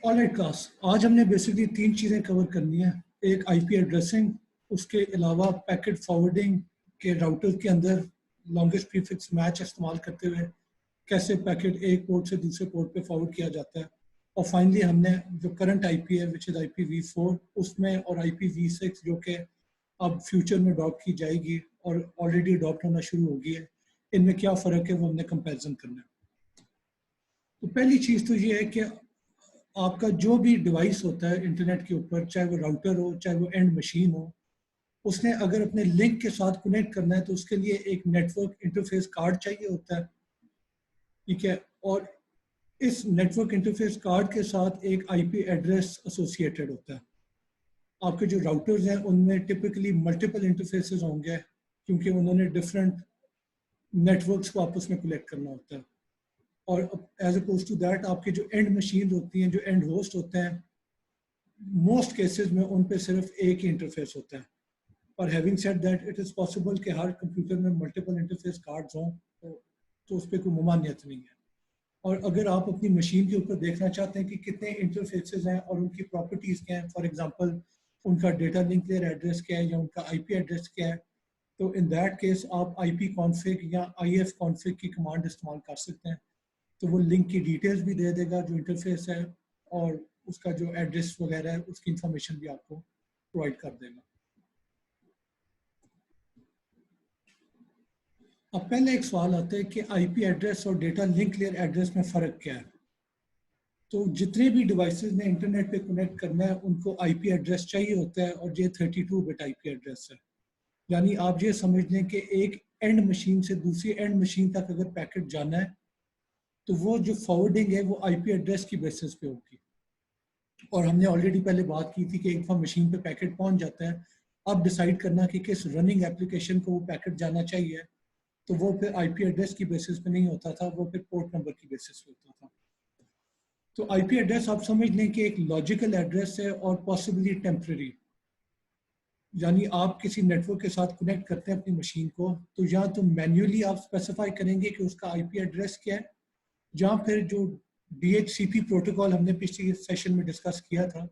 Alright class, आज हमने basically तीन चीज़ें कवर करनी है। एक आईपी एड्रेसिंग, उसके अलावा पैकेट फॉरवर्डिंग के राउटर के अंदर लॉन्गेस्ट प्रीफिक्स मैच इस्तेमाल करते हुए कैसे पैकेट एक पोर्ट से दूसरे पोर्ट पे फॉरवर्ड किया जाता है। और फाइनली हमने जो करंट आईपी है विच इज़ IPv4 उसमें और IPv6 जो कि अब फ्यूचर में अडॉप्ट की जाएगी और ऑलरेडी अडॉप्ट होना शुरू हो गई है, इनमें क्या फ़र्क है वो हमने कंपैरिजन करना है। तो पहली चीज़ तो ये है कि आपका जो भी डिवाइस होता है इंटरनेट के ऊपर, चाहे वो राउटर हो चाहे वो एंड मशीन हो, उसने अगर अपने लिंक के साथ कनेक्ट करना है तो उसके लिए एक नेटवर्क इंटरफेस कार्ड चाहिए होता है। ठीक है, और इस नेटवर्क इंटरफेस कार्ड के साथ एक आईपी एड्रेस एसोसिएटेड होता है। आपके जो राउटर्स हैं उनमें टिपिकली मल्टीपल इंटरफेसेस होंगे क्योंकि उन्होंने डिफरेंट नेटवर्क्स को आपस में कनेक्ट करना होता है। और एज अपोज टू दैट आपके जो एंड मशीन होती हैं, जो एंड होस्ट होते हैं, मोस्ट केसेस में उन पे सिर्फ एक ही इंटरफेस होता है। और having said that it is possible कि हर कंप्यूटर में मल्टीपल इंटरफेस कार्ड्स हों, तो उस पर कोई ममानियत नहीं है। और अगर आप अपनी मशीन के ऊपर देखना चाहते हैं कि कितने इंटरफेसेस हैं और उनकी प्रॉपर्टीज़ क्या हैं, फॉर एग्जांपल उनका डेटा लिंक लेयर एड्रेस क्या है या उनका आईपी एड्रेस क्या है, तो इन दैट केस आप IP कॉन्फ़िग या IF कॉन्फ़िग की कमांड इस्तेमाल कर सकते हैं। तो वो लिंक की डिटेल्स भी दे देगा जो इंटरफेस है, और उसका जो एड्रेस वगैरह है उसकी इंफॉर्मेशन भी आपको प्रोवाइड कर देगा। अब पहले एक सवाल आता है कि आईपी एड्रेस और डेटा लिंक लेयर एड्रेस में फ़र्क क्या है। तो जितने भी डिवाइसेस ने इंटरनेट पे कनेक्ट करना है उनको आईपी एड्रेस चाहिए होता है, और ये 32 बिट आईपी एड्रेस है। यानी आप ये समझ लें कि एक एंड मशीन से दूसरी एंड मशीन तक अगर पैकेट जाना है तो वो जो फॉरवर्डिंग है वो आईपी एड्रेस की बेसिस पे होगी। और हमने ऑलरेडी पहले बात की थी कि एक बार मशीन पे पैकेट पहुंच जाता है, अब डिसाइड करना कि किस रनिंग एप्लीकेशन को वो पैकेट जाना चाहिए, तो वो फिर आईपी एड्रेस की बेसिस पे नहीं होता था, वो फिर पोर्ट नंबर की बेसिस पे होता था। तो आईपी एड्रेस आप समझ लें कि एक लॉजिकल एड्रेस है और पॉसिबली टेम्पररी। यानी आप किसी नेटवर्क के साथ कनेक्ट करते हैं अपनी मशीन को, तो या तो मैन्युअली आप स्पेसिफाई करेंगे कि उसका आईपी एड्रेस क्या है, या फिर जो DHCP प्रोटोकॉल हमने पिछले सेशन में डिस्कस किया था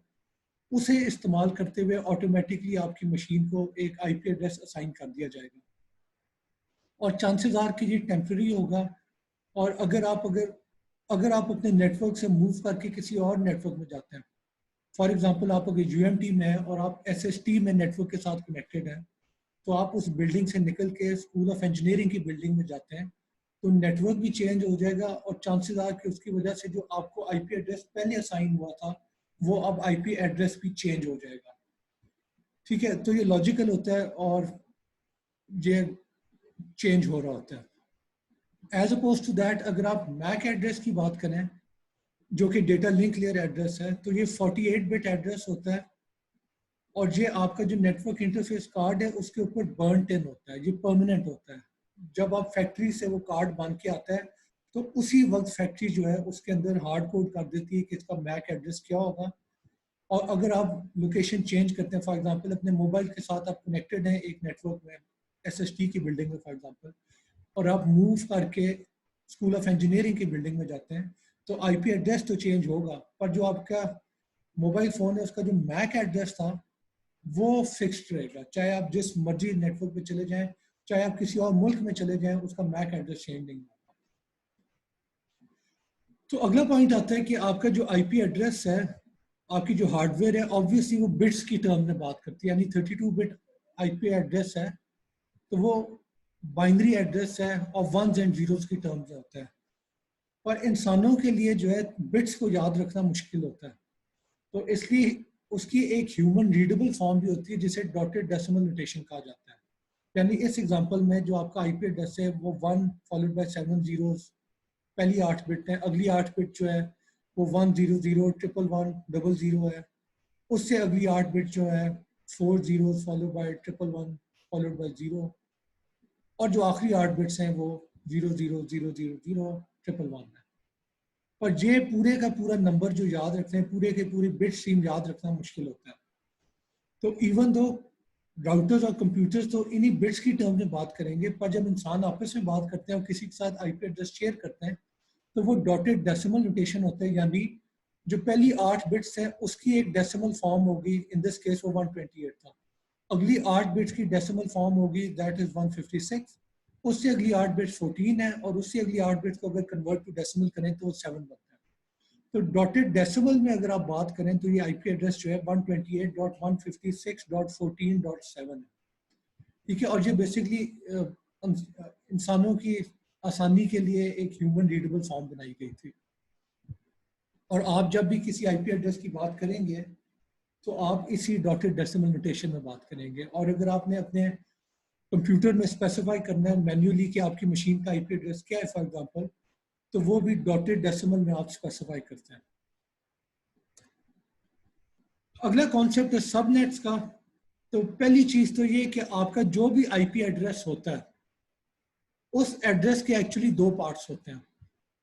उसे इस्तेमाल करते हुए ऑटोमेटिकली आपकी मशीन को एक आईपी एड्रेस असाइन कर दिया जाएगा। और चांसेस आर कि ये टेम्प्रेरी होगा। और अगर आप अपने नेटवर्क से मूव करके किसी और नेटवर्क में जाते हैं, फॉर एग्जांपल आप अगर UMT में है और आप SST में नेटवर्क के साथ कनेक्टेड हैं, तो आप उस बिल्डिंग से निकल के स्कूल ऑफ इंजीनियरिंग की बिल्डिंग में जाते हैं, तो नेटवर्क भी चेंज हो जाएगा और चांसेस आर कि उसकी वजह से जो आपको आईपी एड्रेस पहले असाइन हुआ था वो अब आईपी एड्रेस भी चेंज हो जाएगा। ठीक है, तो ये लॉजिकल होता है और ये चेंज हो रहा होता है। एज अपोज टू दैट अगर आप मैक एड्रेस की बात करें जो कि डेटा लिंक लेयर एड्रेस है, तो ये 48 बिट एड्रेस होता है, और ये आपका जो नेटवर्क इंटरफेस कार्ड है उसके ऊपर बर्न इन होता है, ये परमानेंट होता है। जब आप फैक्ट्री से वो कार्ड बन के आता है तो उसी वक्त फैक्ट्री जो है उसके अंदर हार्ड कोड कर देती है कि इसका मैक एड्रेस क्या होगा। और अगर आप लोकेशन चेंज करते हैं, फॉर एग्जांपल अपने मोबाइल के साथ आप कनेक्टेड हैं एक नेटवर्क में SST की बिल्डिंग में फॉर एग्जांपल, और आप मूव करके स्कूल ऑफ इंजीनियरिंग की बिल्डिंग में जाते हैं, तो आईपी एड्रेस तो चेंज होगा, पर जो आपका मोबाइल फ़ोन है उसका जो मैक एड्रेस था वो फिक्स्ड रहेगा। चाहे आप जिस मर्जी नेटवर्क पे चले जाएं, चाहे आप किसी और मुल्क में चले जाएं, उसका मैक एड्रेस चेंज नहीं होगा। तो अगला पॉइंट आता है कि आपका जो आईपी एड्रेस है, आपकी जो हार्डवेयर है, ऑब्वियसली वो बिट्स की टर्म में बात करती है, यानी 32 बिट आईपी एड्रेस है, तो वो बाइनरी एड्रेस है और वंस एंड जीरोस की टर्म्स में होता है। पर इंसानों के लिए जो है बिट्स को याद रखना मुश्किल होता है, तो इसलिए उसकी एक ह्यूमन रीडेबल फॉर्म भी होती है जिसे डॉटेड डेसिमल नोटेशन कहा जाता है। यानी इस एग्जांपल में जो आपका आईपी एड्रेस है वो 1 फॉलोड बाय 7 जीरोस, पहली 8 बिट है, अगली 8 बिट जो है वो 100 111 00 है, उससे अगली 8 बिट जो है 4 zeros followed by 111 followed by 0, और जो आखिरी 8 बिट्स हैं वो 00 000 111 है। पर ये पूरे का पूरा नंबर जो याद रखते हैं, पूरे के पूरे बिट स्ट्रीम याद रखना मुश्किल होता है। तो इवन दो राउटर्स और कंप्यूटर्स तो इन्हीं बिट्स की टर्म में बात करेंगे, पर जब इंसान आपस में बात करते हैं और किसी के साथ आईपी एड्रेस शेयर करते हैं तो वो डॉटेड डेसिमल नोटेशन होता है, यानी जो पहली 8 बिट्स हैं उसकी एक डेसिमल फॉर्म होगी, इन दिस केस वो 128 था। अगली 8 बिट्स की डेसिमल फॉर्म होगी, दैट इज 156। उससे अगली 8 बिट्स 14 है, और उससे अगली 8 बिट्स को अगर कन्वर्ट टू डेसिमल करें तो वो 7 बनता है। तो डॉटेड डेसिमल में अगर आप बात करें तो ये आईपी एड्रेस जो है 128.156.14.7 है, ठीक है। और ये बेसिकली इंसानों की आसानी के लिए एक ह्यूमन रीडेबल फॉर्म बनाई गई थी। और आप जब भी किसी आईपी एड्रेस की बात करेंगे तो आप इसी डॉटेड डेसिमल नोटेशन में बात करेंगे। और अगर आपने अपने कंप्यूटर में स्पेसिफाई करना है मैन्युअली कि आपकी मशीन का आईपी एड्रेस क्या है फॉर एग्जांपल, तो वो भी डॉटेड डेसिमल में आप स्पेसिफाई करते हैं। अगला कॉन्सेप्ट है सबनेट्स का। तो पहली चीज तो ये कि आपका जो भी आईपी एड्रेस होता है उस एड्रेस के एक्चुअली दो पार्ट्स होते हैं।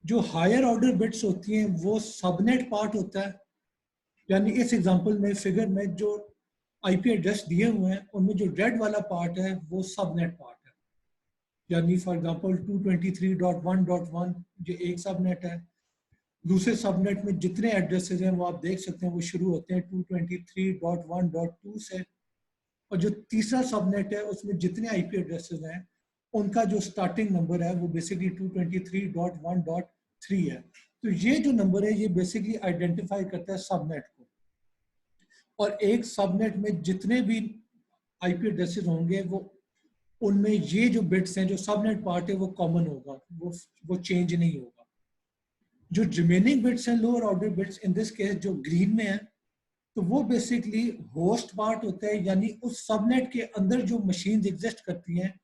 जो हायर ऑर्डर बिट्स होती हैं वो सबनेट पार्ट होता है, यानी इस एग्जांपल में फिगर में जो आईपी एड्रेस दिए हुए हैं उनमें जो रेड वाला पार्ट है वो सबनेट पार्ट है। यानी फॉर एग्जांपल 223.1.1 ये एक सबनेट है। दूसरे सबनेट में जितने एड्रेसेस हैं वो आप देख सकते हैं वो शुरू होते हैं 223.1.2 से। और जो तीसरा सबनेट है उसमें जितने आईपी एड्रेसेस हैं उनका जो स्टार्टिंग नंबर है वो बेसिकली 223.1.3 है। तो ये जो नंबर है ये बेसिकली आइडेंटिफाई करता है सबनेट को। और एक सबनेट में जितने भी आईपी एड्रेसेस होंगे वो उनमें ये जो बिट्स हैं जो सबनेट पार्ट है वो कॉमन होगा, वो चेंज नहीं होगा। जो रिमेनिंग बिट्स हैं lower order bits, in this case जो ग्रीन में है, तो वो बेसिकली होस्ट पार्ट होता है, यानी उस सबनेट के अंदर जो मशीन्स एग्जिस्ट करती हैं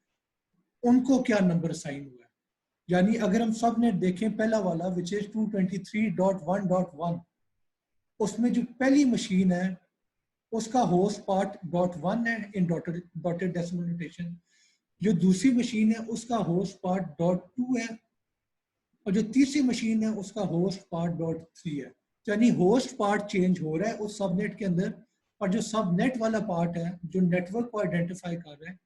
उनको क्या नंबर असाइन हुआ है। यानी अगर हम सबनेट देखें पहला वाला विच इज 223.1.1, उसमें जो पहली मशीन है उसका होस्ट पार्ट .1 है इन डॉटेड डेसिमल नोटेशन। जो दूसरी मशीन है उसका होस्ट पार्ट .2 है, और जो तीसरी मशीन है उसका होस्ट पार्ट .3 है। यानी होस्ट पार्ट चेंज हो रहा है उस सबनेट के अंदर, और जो सबनेट वाला पार्ट है जो नेटवर्क को आइडेंटिफाई कर रहा है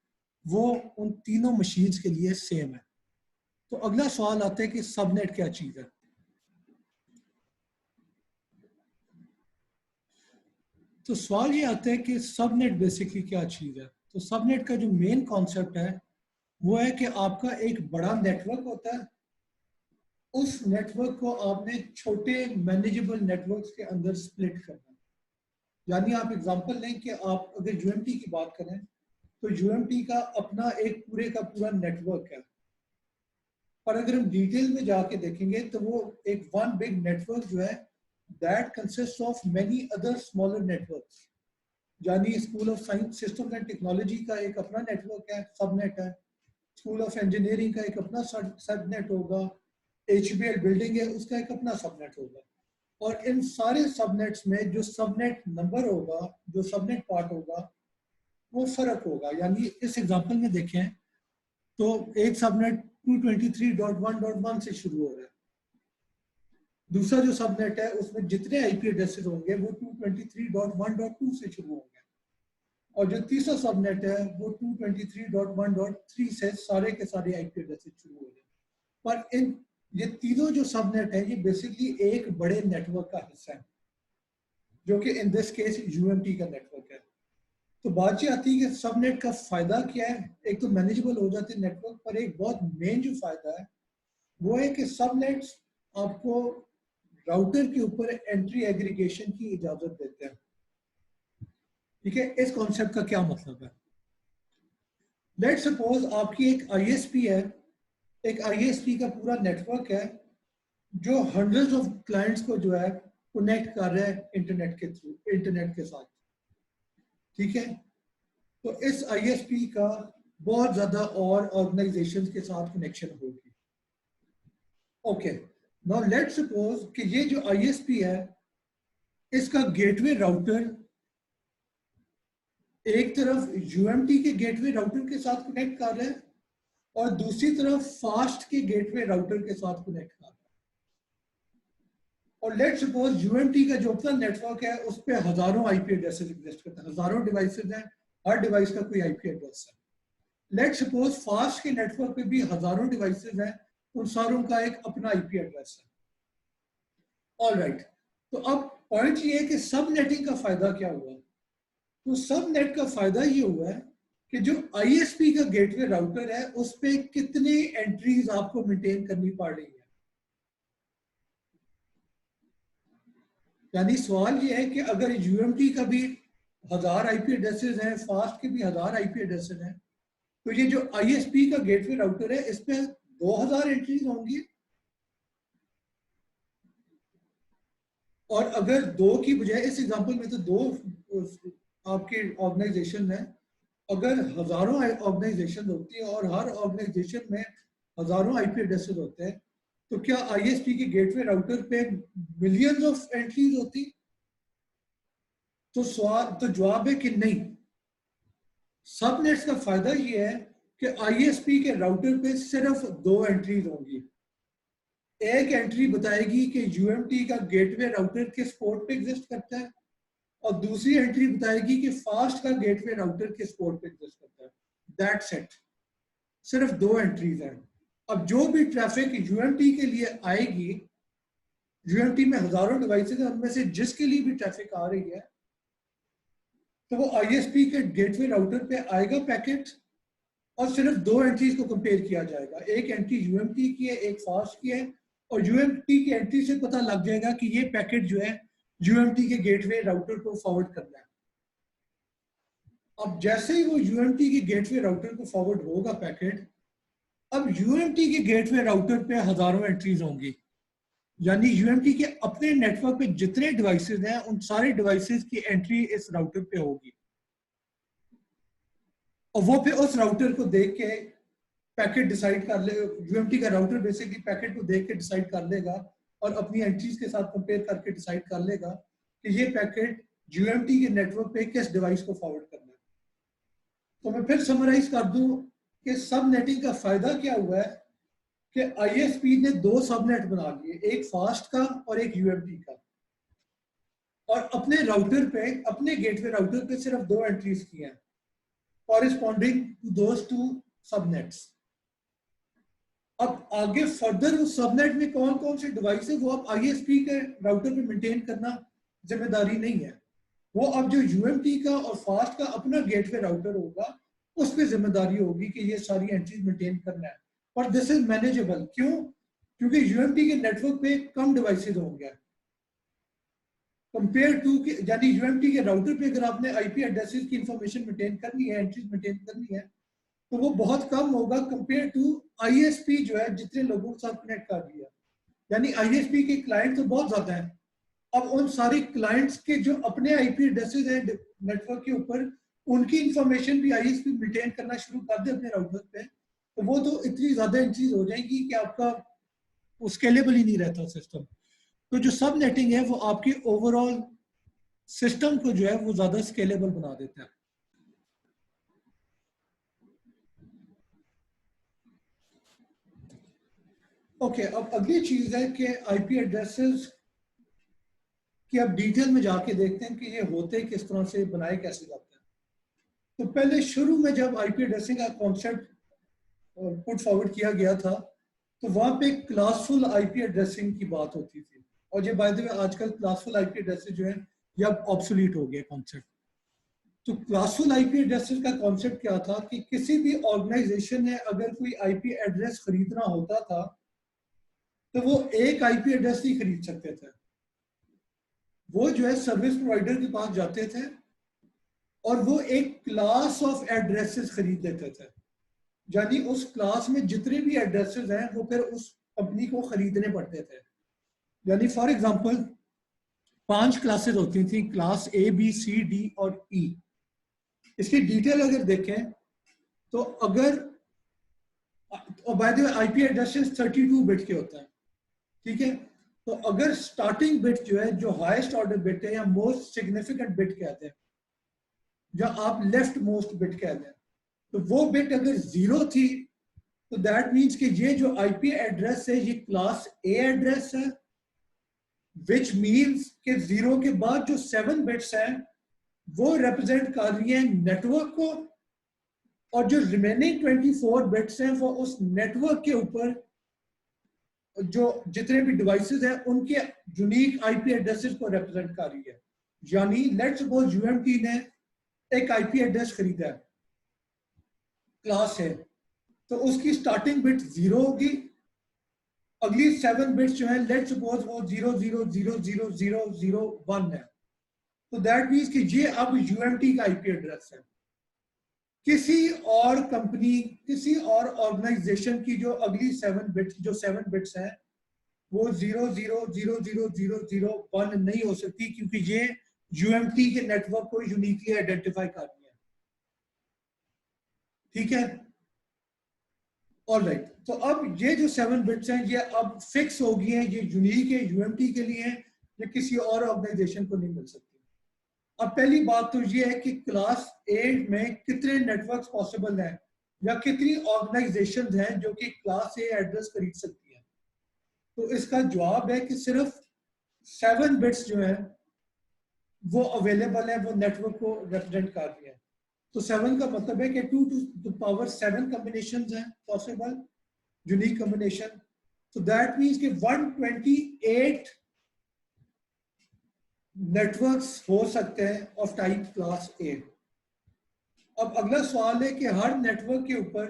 वो उन तीनों मशीन्स के लिए सेम है। तो अगला सवाल आता है कि सबनेट क्या चीज है। तो सवाल ये आता है कि सबनेट बेसिकली क्या चीज है। तो सबनेट का जो मेन कॉन्सेप्ट है वो है कि आपका एक बड़ा नेटवर्क होता है, उस नेटवर्क को आपने छोटे मैनेजेबल नेटवर्क्स के अंदर स्प्लिट करना है। यानी आप एग्जांपल लें कि आप अगर यूएमटी की बात करें तो यूएमटी का अपना एक पूरे का पूरा नेटवर्क है, पर अगर हम डिटेल में जाके देखेंगे तो वो एक वन बिग नेटवर्क जो है that consist of many other smaller networks. यानी school of science systems and technology का एक अपना नेटवर्क है, सबनेट है। स्कूल ऑफ इंजीनियरिंग का एक अपना सबनेट होगा। एचबीएल बिल्डिंग है उसका एक अपना सबनेट होगा। और इन सारे सबनेट्स में जो सबनेट नंबर होगा, जो सबनेट पार्ट होगा, वो फर्क होगा। यानी इस एग्जांपल में देखें तो एक सबनेट 223.1.1 से शुरू हो रहा है, दूसरा जो सबनेट है उसमें जितने आईपी एड्रेसेस होंगे वो 223.1.2 से शुरू होंगे, और जो तीसरा सबनेट है वो 223.1.3 से सारे के सारे आईपी एड्रेसेस शुरू हो गए। पर इन ये तीनों जो सबनेट है ये बेसिकली एक बड़े नेटवर्क का हिस्सा है जो कि इन दिस केस यूएमटी का नेटवर्क है। तो बात ये आती है कि सबनेट का फायदा क्या है। एक तो मैनेजेबल हो जाते हैं नेटवर्क, पर एक बहुत मेन जो फायदा है वो है कि सबनेट्स आपको राउटर के ऊपर एंट्री एग्रीगेशन की इजाजत देते हैं। ठीक है, इस कॉन्सेप्ट का क्या मतलब है। लेट सपोज आपकी एक आईएसपी है, एक आईएसपी का पूरा नेटवर्क है जो हंड्रेड्स ऑफ क्लाइंट्स को जो है कनेक्ट कर रहा है इंटरनेट के थ्रू, इंटरनेट के साथ। ठीक है, तो इस आईएसपी का बहुत ज्यादा और ऑर्गेनाइजेशंस के साथ कनेक्शन होगी। ओके, नाउ लेट सपोज कि ये जो आईएसपी है इसका गेटवे राउटर एक तरफ यूएमटी के गेटवे राउटर के साथ कनेक्ट कर रहा है और दूसरी तरफ फास्ट के गेटवे राउटर के साथ कनेक्ट कर रहा है। और लेट सपोज यूएमटी का जो अपना नेटवर्क है उस पर हजारों आईपी एड्रेसेस एग्जिस्ट करते हैं, हजारों डिवाइसेस हैं, हर डिवाइस का कोई आईपी एड्रेस है। लेट सपोज फास्ट के नेटवर्क पे भी हजारों डिवाइसेस हैं, उन सारों का एक अपना आईपी एड्रेस है। ऑल राइट, तो अब पॉइंट ये है कि सब नेटिंग का फायदा क्या हुआ? तो सब नेट का फायदा ये हुआ है कि जो आईएसपी का गेटवे राउटर है उस पे कितने एंट्रीज आपको मेंटेन करनी पड़ रही है। यानी सवाल ये है कि अगर यूएमटी का भी 1000 आईपी एड्रेसेस हैं, फास्ट के भी 1000 आईपी एड्रेसेस हैं, तो ये जो आईएसपी का गेटवे राउटर है इस पे 2000 एंट्रीज होंगी। और अगर दो की बजाय, इस एग्जांपल में तो दो आपके ऑर्गेनाइजेशन है, अगर हजारों ऑर्गेनाइजेशन होती है और हर ऑर्गेनाइजेशन में हजारों आईपी एड्रेसेस होते हैं, तो क्या आईएसपी के गेटवे राउटर पे मिलियंस ऑफ एंट्रीज होती? तो जवाब है कि नहीं। सबनेट्स का फायदा ये है कि आईएसपी के राउटर पे सिर्फ 2 एंट्रीज होंगी। एक एंट्री बताएगी कि यूएमटी का गेटवे राउटर किस पोर्ट पे एग्जिस्ट करता है, और दूसरी एंट्री बताएगी कि फास्ट का गेटवे राउटर किस पोर्ट पे एग्जिस्ट करता है। दैट्स इट, सिर्फ 2 एंट्रीज हैं। अब जो भी ट्रैफिक यूएमटी के लिए आएगी, यूएमटी में हजारों डिवाइसेस हैं, उनमें से जिसके लिए भी ट्रैफिक आ रही है, तो वो आईएसपी के गेटवे राउटर पे आएगा पैकेट, और सिर्फ 2 एंट्रीज को कंपेयर किया जाएगा। एक एंट्री यूएमटी की है, एक फास्ट की है, और यूएमटी की एंट्री से पता लग जाएगा कि ये पैकेट जो है यूएमटी के गेटवे राउटर को फॉरवर्ड करना है। अब जैसे ही वो यूएमटी के गेटवे राउटर को फॉरवर्ड होगा पैकेट, अब यूएमटी के गेटवे राउटर पे हजारों एंट्रीज होंगी। यानी यूएमटी के अपने नेटवर्क पे जितने डिवाइसेस हैं उन सारे डिवाइसेस की एंट्री इस राउटर पे होगी, और वो फिर उस राउटर को देख के पैकेट डिसाइड कर ले। यूएमटी का राउटर बेसिकली पैकेट को देख के डिसाइड कर लेगा और अपनी एंट्रीज के साथ कंपेयर करके डिसाइड कर लेगा कि ये पैकेट यूएमटी के नेटवर्क पे किस डिवाइस को फॉरवर्ड करना है। तो मैं फिर समराइज कर दूं कि सब नेटिंग का फायदा क्या हुआ है कि आईएसपी ने 2 सबनेट बना लिए, एक फास्ट का और एक यूएमटी का, और अपने राउटर पे, अपने गेटवे राउटर पे सिर्फ 2 एंट्रीज की हैं कॉरेस्पॉन्डिंग टू दोस 2 सबनेट्स। अब आगे फर्दर उस सबनेट में कौन कौन से डिवाइस है वो अब आईएसपी के राउटर पे मेंटेन करना जिम्मेदारी नहीं है। वो अब जो यूएमटी का और फास्ट का अपना गेटवे राउटर होगा उस पर जिम्मेदारी होगी कि ये सारी एंट्रीज मेंटेन करना है। और दिस इज मैनेजेबल। क्यों? क्योंकि यूएमटी के नेटवर्क पे कम डिवाइसेज होंगे कंपेयर टू, यानी यूएमटी के राउटर पे अगर आपने आईपी एड्रेसेस की इंफॉर्मेशन मेंटेन करनी है, एंट्रीज मेंटेन करनी है, तो वो बहुत कम होगा कंपेयर टू आईएसपी जो है जितने लोगों के साथ कनेक्ट कर दिया। यानी आईएसपी के क्लाइंट तो बहुत ज्यादा हैं। अब उन सारे क्लाइंट्स के जो अपने आईपी एड्रेसेस हैं नेटवर्क के ऊपर, उनकी इंफॉर्मेशन भी आईएसपी मेंटेन करना शुरू कर दे अपने राउटर पे, तो वो तो इतनी ज्यादा एंट्रीज हो जाएंगी कि आपका स्केलेबल ही नहीं रहता सिस्टम। तो जो सब नेटिंग है वो आपकी ओवरऑल सिस्टम को जो है वो ज्यादा स्केलेबल बना देता है। ओके, अब अगली चीज है कि आईपी एड्रेसेस कि अब डिटेल में जाके देखते हैं कि ये होते किस तरह से, बनाए कैसे जाते हैं। तो पहले शुरू में जब आईपी एड्रेसिंग का कॉन्सेप्ट पुट फॉरवर्ड किया गया था, तो वहां पे क्लासफुल आईपी एड्रेसिंग की बात होती थी, और ये बाय द वे आजकल क्लासफुल आईपी एड्रेसेस जो है ये अब ऑब्सोलीट हो गया कॉन्सेप्ट। तो क्लासफुल आईपी एड्रेसेस का कॉन्सेप्ट क्या था कि किसी भी ऑर्गेनाइजेशन ने अगर कोई आईपी एड्रेस खरीदना होता था तो वो एक आईपी एड्रेस नहीं खरीद सकते थे। वो जो है सर्विस प्रोवाइडर के पास जाते थे और वो एक क्लास ऑफ एड्रेसेस खरीद लेते थे। यानी उस क्लास में जितने भी एड्रेसेस हैं वो फिर उस कंपनी को खरीदने पड़ते थे। यानी फॉर एग्जांपल 5 क्लासेस होती थी, class A B C D और ई। इसकी डिटेल अगर देखें तो अगर, और by the way IP addresses 32 bit के होता है, ठीक है। तो अगर स्टार्टिंग बिट जो है, जो हाईएस्ट ऑर्डर बिट है या मोस्ट सिग्निफिकेंट बिट कहते हैं, या आप लेफ्ट मोस्ट बिट कहते हैं, तो वो बिट अगर 0 थी तो दैट मीन्स कि ये जो आईपी एड्रेस है ये क्लास ए एड्रेस है, विच मीन्स कि 0 के बाद जो 7 बिट्स हैं वो रिप्रेजेंट कर रही है नेटवर्क को, और जो रिमेनिंग 24 बिट्स हैं वो उस नेटवर्क के ऊपर जो जितने भी डिवाइसेस हैं उनके यूनिक आईपी एड्रेसेस को रिप्रेजेंट कर रही है। यानी लेट्स सपोज यूएमटी ने एक आईपी एड्रेस खरीदा है क्लास है, तो उसकी स्टार्टिंग बिट 0 होगी, अगली 7 बिट्स जो है लेट्स सपोज वो 0000001 है, तो दैट मीन्स कि ये अब यूएमटी का आईपी एड्रेस है। किसी और कंपनी, किसी और ऑर्गेनाइजेशन की जो अगली 7 बिट्स हैं वो 0000001 नहीं हो सकती, क्योंकि ये यूएमटी के नेटवर्क को यूनिकली आइडेंटिफाई करनी है। ठीक है, ऑलराइट। तो अब ये जो 7 बिट्स हैं ये अब फिक्स हो गई हैं, ये यूनिक है, यूएमटी के लिए है, ये किसी और ऑर्गेनाइजेशन को नहीं मिल सकती। अब पहली बात तो ये है कि क्लास ए में कितने नेटवर्क्स पॉसिबल हैं या कितनी ऑर्गेनाइजेशंस हैं जो कि क्लास ए एड्रेस खरीद सकती हैं। तो इसका जवाब है कि सिर्फ 7 बिट्स जो हैं वो अवेलेबल है, वो नेटवर्क को रिप्रेजेंट कर रही है। तो 7 का मतलब है कि 2 to the power 7 कॉम्बिनेशंस हैं पॉसिबल, यूनिक कॉम्बिनेशन। तो दैट मींस कि 128 नेटवर्क्स हो सकते हैं ऑफ टाइप क्लास ए। अब अगला सवाल है कि हर नेटवर्क के ऊपर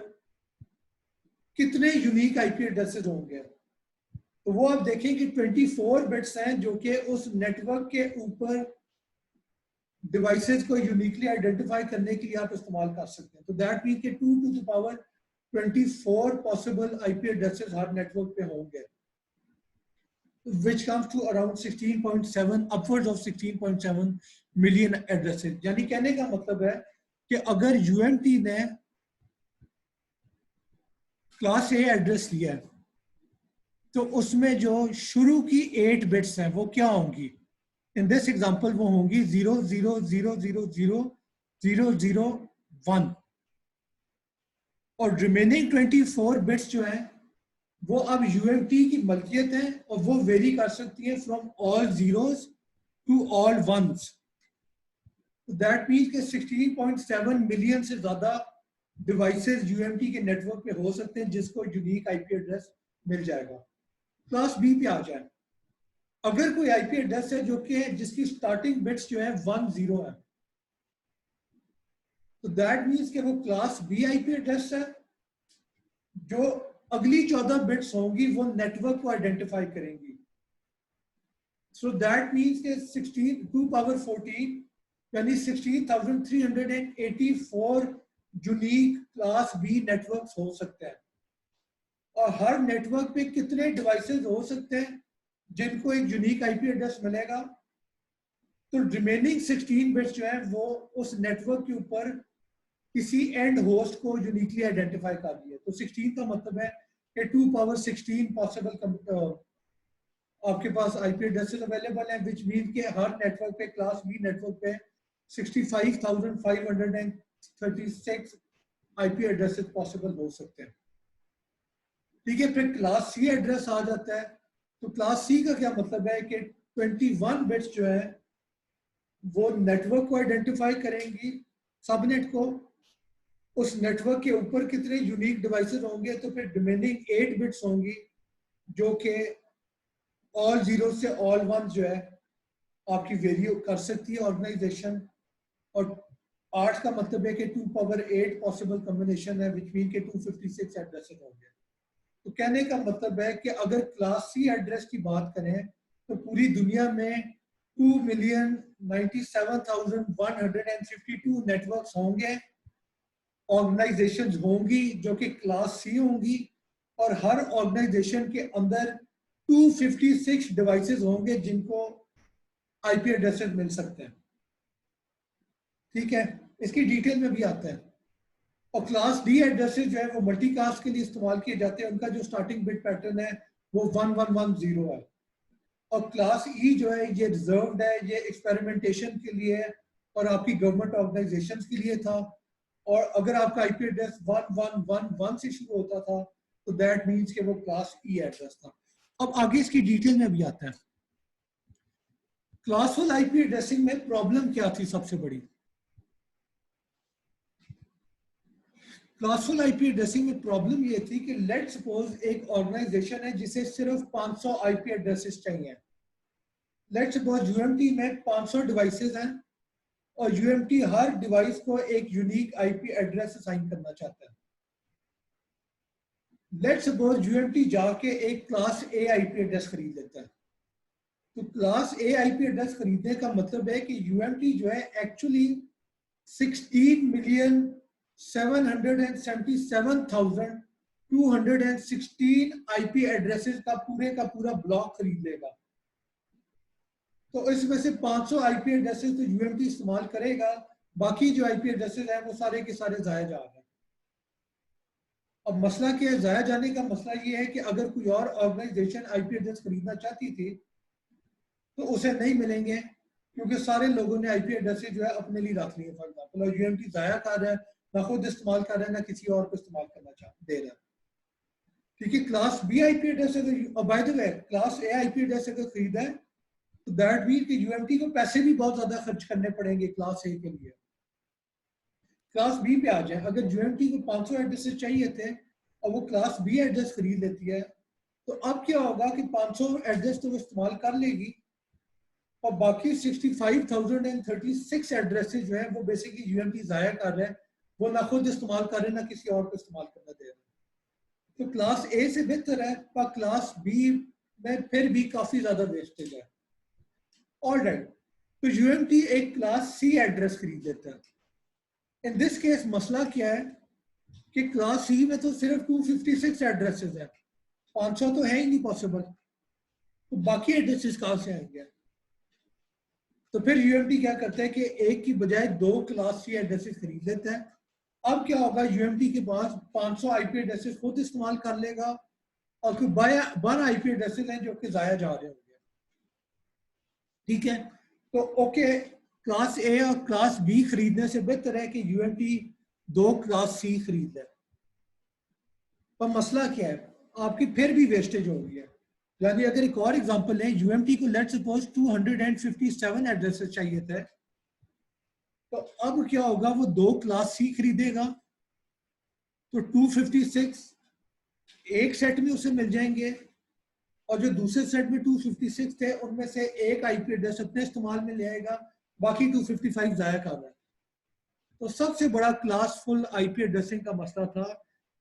कितने यूनिक आईपी एड्रेसेस होंगे। तो वो आप देखें कि 24 बिट्स हैं जो कि उस नेटवर्क के ऊपर डिवाइसेस को यूनिकली आइडेंटिफाई करने के लिए आप इस्तेमाल कर सकते हैं। तो दैट मीन कि 2 to the power 24 possible IP addresses her network पे होंगे, which comes to around 16.7, upwards of 16.7 million addresses. यानी कहने का मतलब है कि अगर यूएमटी ने क्लास ए एड्रेस लिया है तो उसमें जो शुरू की 8 बिट्स हैं वो क्या होंगी? इन दिस एग्जांपल वो होंगी 000000001 और रिमेनिंग 24 बिट्स जो हैं वो अब यूएमटी की मलकियत है और वो वेरी कर सकती है from all zeros to all ones. That means कि 16.7 मिलियन से ज्यादा डिवाइसेस यूएमटी के नेटवर्क पे हो सकते हैं जिसको यूनिक आईपी एड्रेस मिल जाएगा। क्लास बी पे आ जाए, अगर कोई आईपी एड्रेस है जो कि जिसकी स्टार्टिंग बिट्स जो है 10 है, तो दैट मीन्स कि वो क्लास बी आईपी एड्रेस है। जो अगली 14 बिट्स होंगी वो नेटवर्क को आइडेंटिफाई करेंगी। सो दैट मीन्स के 16 2 पावर 14 यानी 16,384 यूनिक क्लास बी नेटवर्क्स हो सकते हैं। और हर नेटवर्क पे कितने डिवाइसेस हो सकते हैं जिनको एक यूनिक आईपी एड्रेस मिलेगा? तो रिमेनिंग 16 बिट्स जो है वो उस नेटवर्क के ऊपर किसी एंड होस्ट को यूनिकली आइडेंटिफाई कर दिया। तो 16 का मतलब है कि 2 पावर 16 पॉसिबल आपके पास आईपी एड्रेसेस अवेलेबल हैं, विच मीन के हर नेटवर्क पे, क्लास बी नेटवर्क पे 65,536 आईपी एड्रेसेस पॉसिबल हो सकते हैं। ठीक है, फिर क्लास सी एड्रेस आ जाता है। तो क्लास सी का क्या मतलब है कि 21 बिट्स जो है वो नेटवर्क को आइडेंटिफाई करेंगी, सबनेट को। उस नेटवर्क के ऊपर कितने यूनिक डिवाइसेस होंगे? तो फिर रिमेनिंग 8 बिट्स होंगी जो कि ऑल जीरो से ऑल वन जो है आपकी वेरी कर सकती है ऑर्गेनाइजेशन। और 8 का मतलब है कि 2 पावर 8 पॉसिबल कॉम्बिनेशन है, विच मीन के 256 एड्रेसेस होंगे। तो कहने का मतलब है कि अगर क्लास सी एड्रेस की बात करें तो पूरी दुनिया में 2,97,152 नेटवर्क्स होंगे, ऑर्गेनाइजेशंस होंगी जो कि क्लास सी होंगी, और हर ऑर्गेनाइजेशन के अंदर 256 डिवाइसेस होंगे जिनको आईपी एड्रेसेस मिल सकते हैं। ठीक है, इसकी डिटेल में भी आता है। और क्लास डी एड्रेसेस जो है वो मल्टीकास्ट के लिए इस्तेमाल किए जाते हैं, उनका जो स्टार्टिंग बिट पैटर्न है वो 1110 है। और क्लास ई जो है ये रिजर्व्ड है, ये एक्सपेरिमेंटेशन के लिए है और आपकी गवर्नमेंट ऑर्गेनाइजेशंस के लिए था। और अगर आपका आईपी एड्रेस 1111 से शुरू होता था तो दैट मींस कि वो क्लास ई एड्रेस था। अब आगे इसकी डिटेल में भी आता है। क्लासफुल आईपी एड्रेसिंग में प्रॉब्लम क्या थी सबसे बड़ी? क्लासफुल आईपी एड्रेसिंग में प्रॉब्लम ये थी कि लेट सपोज एक ऑर्गेनाइजेशन है जिसे सिर्फ 500 आईपी एड्रेसेस चाहिए। लेट सपोज यूएमटी में 500 डिवाइसेस हैं और यूएमटी हर डिवाइस को एक यूनिक आईपी एड्रेस असाइन करना चाहता है। लेट सपोज यूएमटी जाके एक क्लास ए आईपी एड्रेस खरीद लेता है। तो क्लास ए आईपी एड्रेस खरीदने का मतलब है कि यूएमटी जो है एक्चुअली 16,777,216 आईपी एड्रेसेस का पूरा ब्लॉक खरीद लेगा। तो इसमें से 500 आईपी एड्रेसेस तो यूएमटी इस्तेमाल करेगा, बाकी जो आईपी एड्रेसेस हैं वो सारे के सारे जाया जा रहे हैं। अब मसला क्या है, जाया जाने का मसला ये है कि अगर कोई और ऑर्गेनाइजेशन आईपी एड्रेस खरीदना चाहती थी तो उसे नहीं मिलेंगे, क्योंकि सारे लोगों ने आईपी एड्रेसेस जो है अपने लिए रख लिए। फॉर एग्जांपल यूएमटी जाया कर रहा है, ना खुद इस्तेमाल कर रहा है, ना किसी और को इस्तेमाल करना दे रहा है। ठीक है, क्लास बी आईपी एड्रेस अगर, bye the way class A IP address अगर खरीदा है तो दैट मीन कि यूएमटी को पैसे भी बहुत ज्यादा खर्च करने पड़ेंगे क्लास ए के लिए। क्लास बी पे आ जाए, अगर यूएमटी को 500 एड्रेसेस चाहिए थे और वो क्लास बी एड्रेस खरीद लेती है, तो अब क्या होगा कि 500 एड्रेस तो वो इस्तेमाल कर लेगी और बाकी 65,036 एड्रेसेस जो है वो बेसिकली यूएमटी जाया कर रहे हैं, वो ना खुद इस्तेमाल कर रहे हैं, ना किसी और को इस्तेमाल करना दे रहे हैं। तो क्लास ए से बेहतर है, पर क्लास बी में फिर भी काफी ज्यादा वेस्टेज है। ऑलराइट, तो यूएमटी एक क्लास सी एड्रेस खरीद लेता है। इन दिस केस मसला क्या है कि क्लास सी में तो सिर्फ 256 एड्रेसेस है, 500 तो है ही नहीं पॉसिबल, तो बाकी एड्रेसेस कहां से आएंगे? तो फिर यूएमटी क्या करता है कि एक की बजाय 2 क्लास सी एड्रेसेस खरीद लेता है। अब क्या होगा, यूएमटी के पास 500 आईपी एड्रेसेस खुद इस्तेमाल कर लेगा और फिर 12 आईपी एड्रेसेस हैं जो कि जाया जा रहे होंगे। ठीक है, तो ओके, क्लास ए और क्लास बी खरीदने से बेहतर है कि यूएमटी 2 क्लास सी खरीद ले। पर मसला क्या है, आपकी फिर भी वेस्टेज हो गई है। यानी अगर एक और एग्जांपल है, यूएमटी को लेट्स सपोज 257 एड्रेसेस चाहिए थे, तो अब क्या होगा, वो 2 क्लास सी खरीदेगा तो 256 एक सेट में उसे मिल जाएंगे, और जो दूसरे सेट में 256 थे उनमें से एक आईपी एड्रेस अपने इस्तेमाल में ले आएगा, बाकी 255 जाया कर रहा है। तो सबसे बड़ा क्लासफुल आईपी एड्रेसिंग का मसला था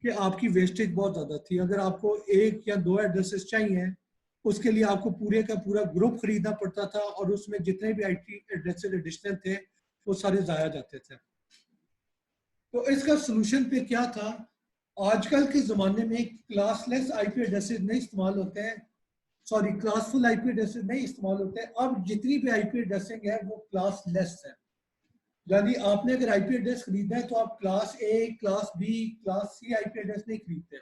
कि आपकी वेस्टेज बहुत ज्यादा थी। अगर आपको 1 या 2 एड्रेसेस चाहिए, उसके लिए आपको पूरे का पूरा ग्रुप खरीदना पड़ता था और उसमें जितने भी आईपी एड्रेसेस एडिशनल थे वो सारे जाया जाते थे। तो इसका सोल्यूशन पे क्या था, आजकल के ज़माने में क्लासलेस आईपी एड्रेसेस नहीं इस्तेमाल होते हैं, सॉरी क्लासफुल आईपी एड्रेसेस नहीं इस्तेमाल होते हैं। अब जितनी भी आईपी एड्रेसिंग है वो क्लासलेस है। यानी आपने अगर आईपी एड्रेस खरीदना है तो आप class A, class B, class C IP address नहीं खरीदते।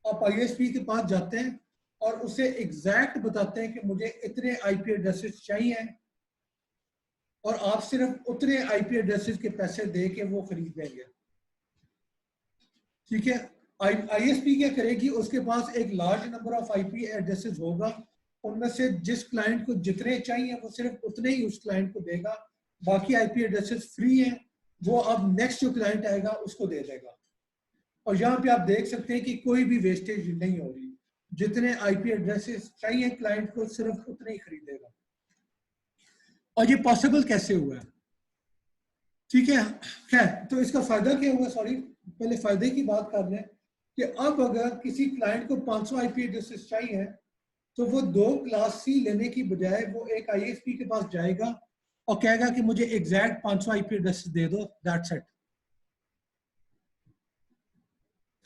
आप आईएसपी के पास जाते हैं और उसे एग्जैक्ट बताते हैं कि मुझे इतने आईपी एड्रेसेस चाहिए, और आप सिर्फ उतने आईपी एड्रेसेस के पैसे दे के वो खरीद लेंगे। ठीक है, आईएसपी क्या करेगी, उसके पास एक large number of IP addresses होगा, उनमें से जिस क्लाइंट को जितने चाहिए वो सिर्फ उतने ही उस क्लाइंट को देगा, बाकी आईपी एड्रेसेस फ्री हैं, वो अब नेक्स्ट जो क्लाइंट आएगा उसको दे देगा। और यहाँ पे आप देख सकते हैं कि कोई भी वेस्टेज नहीं हो रही, जितने आईपी एड्रेसेस चाहिए क्लाइंट को सिर्फ उतने ही खरीदेगा। और ये पॉसिबल कैसे हुआ है? ठीक है, खैर, तो इसका फायदा क्या हुआ, सॉरी पहले फायदे की बात कर लें कि अब अगर किसी क्लाइंट को 500 आईपी एड्रेसेस चाहिए तो वो 2 क्लास सी लेने की बजाय वो एक आईएसपी के पास जाएगा और कहेगा कि मुझे एग्जैक्ट 500 आईपी एड्रेसेस दे दो, दैट्स इट।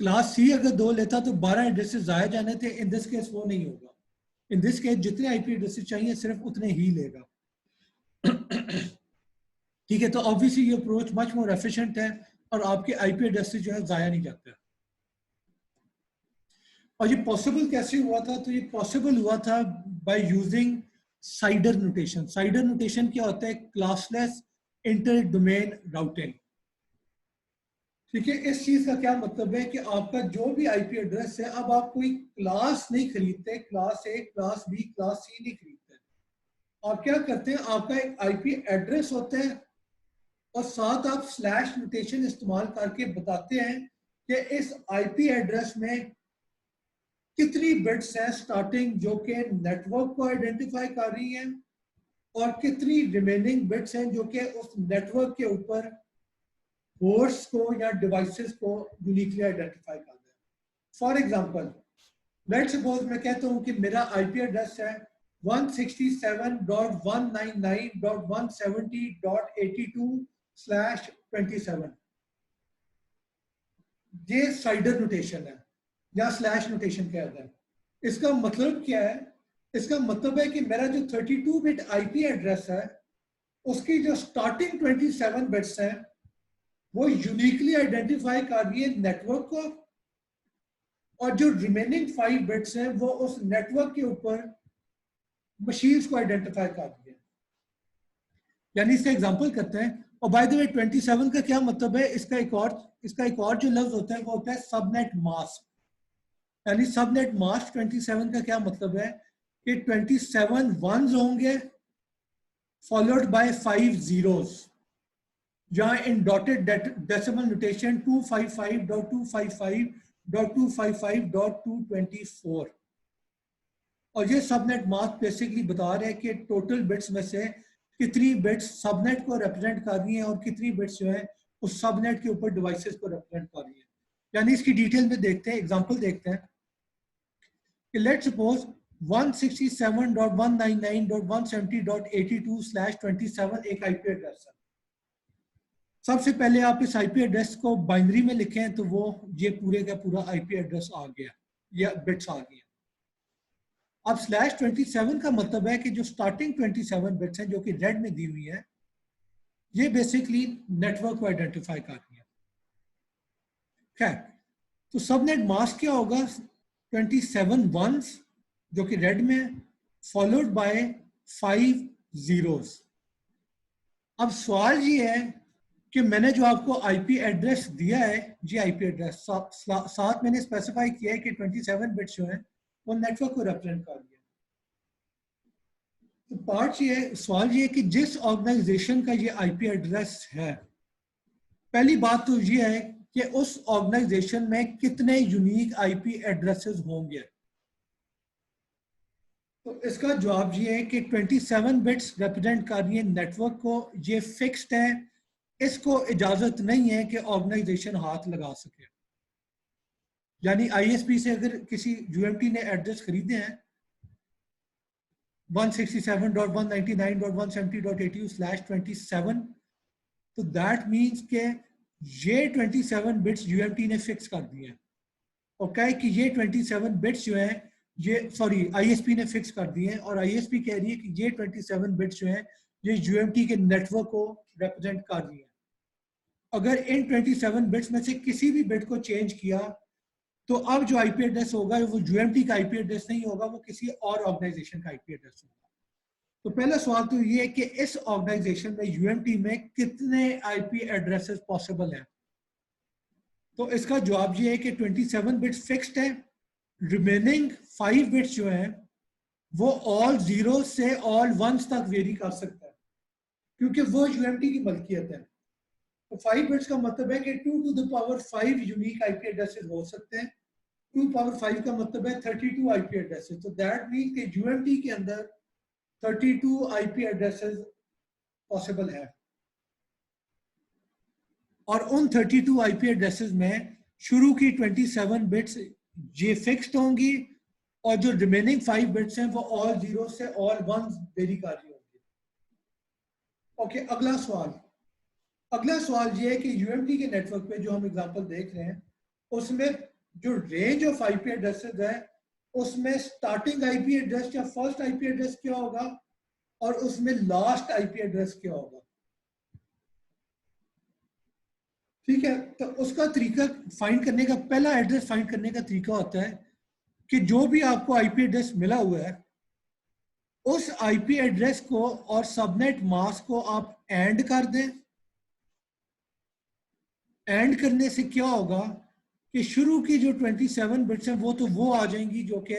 क्लास सी अगर 2 लेता तो 12 एड्रेसेस जाए जाने थे, इन दिस केस वो नहीं होगा। इन दिस केस जितने आईपी एड्रेसेस चाहिए सिर्फ उतने ही लेगा। ठीक है, तो ऑब्वियसली ये अप्रोच मच मोर एफिशिएंट है और आपके आईपी एड्रेसेस जो है जाया नहीं जाते। और ये पॉसिबल कैसे हुआ था, तो ये पॉसिबल हुआ था by using cider notation. Cider notation क्या होता है, क्लासलेस इंटर डोमेन राउटिंग। ठीक है, इस चीज का क्या मतलब है कि आपका जो भी आईपी एड्रेस है, अब आप कोई क्लास नहीं खरीदते, class A, class B, class C नहीं खरीदते। आप क्या करते हैं, आपका एक आईपी एड्रेस होता है और साथ आप स्लैश नोटेशन इस्तेमाल करके बताते हैं कि इस आईपी एड्रेस में कितनी बिट्स हैं स्टार्टिंग जो कि नेटवर्क को आइडेंटिफाई कर रही हैं और कितनी रिमेनिंग बिट्स हैं जो कि उस नेटवर्क के ऊपर होस्ट को या डिवाइसेस को यूनिकली आइडेंटिफाई कर रहे हैं। फॉर एग्जांपल लेट्स सपोज मैं कहता हूं कि मेरा आईपी एड्रेस है 167.199.170.82/27। ये साइडर नोटेशन है या स्लैश नोटेशन कहते हैं। इसका मतलब क्या है? इसका मतलब है कि मेरा जो 32 बिट आईपी एड्रेस है उसकी जो स्टार्टिंग 27 बिट्स हैं वो यूनिकली आइडेंटिफाई कर रही है नेटवर्क को और जो रिमेनिंग 5 बिट्स हैं वो उस नेटवर्क के ऊपर मशीन्स को आइडेंटिफाई कर रही है। यानी इसका एग्जांपल करते हैं। और बाय द वे 27 का क्या मतलब है? इसका एक और जो लफ्ज होता है वो होता है सबनेट मास्क। यानी सबनेट मास्क 27 का क्या मतलब है कि 27 वंस होंगे फॉलोड बाय 5 जीरोस, या इन डॉटेड डेसिमल नोटेशन 255.255.255.224। और ये सबनेट मास्क बेसिकली बता रहे हैं कि टोटल बिट्स में से कितनी बिट्स सबनेट को रिप्रेजेंट कर रही हैं और कितनी बिट्स जो है उस सबनेट के ऊपर डिवाइसेस को रिप्रेजेंट कर रही है। यानी इसकी डिटेल में देखते हैं, एग्जांपल देखते हैं कि लेट्स सपोज 167.199.170.82/27 एक आईपी एड्रेस है। सबसे पहले आप इस आईपी एड्रेस को बाइनरी में लिखें तो वो ये पूरे का पूरा आईपी एड्रेस आ गया या बिट्स आ गया। अब /27 का मतलब है कि जो स्टार्टिंग 27 बिट्स हैं जो कि रेड में दी हुई है ये बेसिकली नेटवर्क को आइडेंटिफाई कर रही है। खैर, तो सबनेट मास्क क्या होगा? 27 वंस जो कि रेड में फॉलोड बाय 5 जीरोस। अब सवाल ये है कि मैंने जो आपको आईपी एड्रेस दिया है, ये आईपी एड्रेस साथ मैंने स्पेसिफाई किया है कि 27 बिट्स जो हैं वो नेटवर्क को रिप्रेजेंट कर दिया। तो सवाल ये है कि जिस ऑर्गेनाइजेशन का ये आईपी एड्रेस है, पहली बात तो ये है कि उस ऑर्गेनाइजेशन में कितने यूनिक आईपी एड्रेसेस होंगे। तो इसका जवाब ये है कि 27 बिट्स रिप्रेजेंट कर रही है नेटवर्क को, ये फिक्स्ड है, इसको इजाजत नहीं है कि ऑर्गेनाइजेशन हाथ लगा सके। यानी आईएसपी से अगर किसी यूएमटी ने एड्रेस खरीदे हैं 167.199.170.82/27, तो दैट मीन्स के ये 27 बिट्स यूएमटी ने फिक्स कर दिए हैं। ओके कि ये 27 बिट्स जो हैं आईएसपी ने फिक्स कर दिए हैं और आईएसपी कह रही है कि ये 27 बिट्स जो हैं ये यूएमटी के नेटवर्क को रिप्रेजेंट कर रही है। अगर इन 27 बिट्स में से किसी भी बिट को चेंज किया तो अब जो आईपी एड्रेस होगा वो यूएमटी का आईपी एड्रेस नहीं होगा, वो किसी और ऑर्गेनाइजेशन का आईपी एड्रेस होगा। तो पहला सवाल तो ये है कि इस ऑर्गेनाइजेशन में यूएमटी में कितने आईपी एड्रेसेस पॉसिबल हैं। तो इसका जवाब ये है कि 27 बिट्स फिक्स्ड है, रिमेनिंग 5 बिट्स जो हैं वो ऑल जीरो से ऑल वंस तक वेरी कर सकता है क्योंकि वो यूएमटी की मलकियत है। तो 5 बिट्स का मतलब है कि 2⁵ यूनिक आईपी एड्रेसेस हो सकते हैं। 2⁵ का मतलब है 32 आईपी एड्रेसेस। तो दैट मीन कि यूएमटी के अंदर 32 आईपी एड्रेसेस पॉसिबल है और उन 32 आईपी एड्रेसेस में शुरू की 27 बिट्स ये फिक्स्ड होंगी और जो रिमेनिंग 5 बिट्स हैं वो ऑल जीरो से ऑल वंस वेरी कर रही होंगी। ओके, अगला सवाल ये है कि यूएमटी के नेटवर्क पे जो हम एग्जांपल देख रहे हैं उसमें जो रेंज ऑफ आईपी एड्रेसेस है उसमें स्टार्टिंग आईपी एड्रेस या फर्स्ट आईपी एड्रेस क्या होगा और उसमें लास्ट आईपी एड्रेस क्या होगा। ठीक है, तो उसका तरीका फाइंड करने का, पहला एड्रेस फाइंड करने का तरीका होता है कि जो भी आपको आईपी एड्रेस मिला हुआ है उस आईपी एड्रेस को और सबनेट मास्क को आप एंड कर दें। एंड करने से क्या होगा कि शुरू की जो 27 बिट्स हैं वो आ जाएंगी जो कि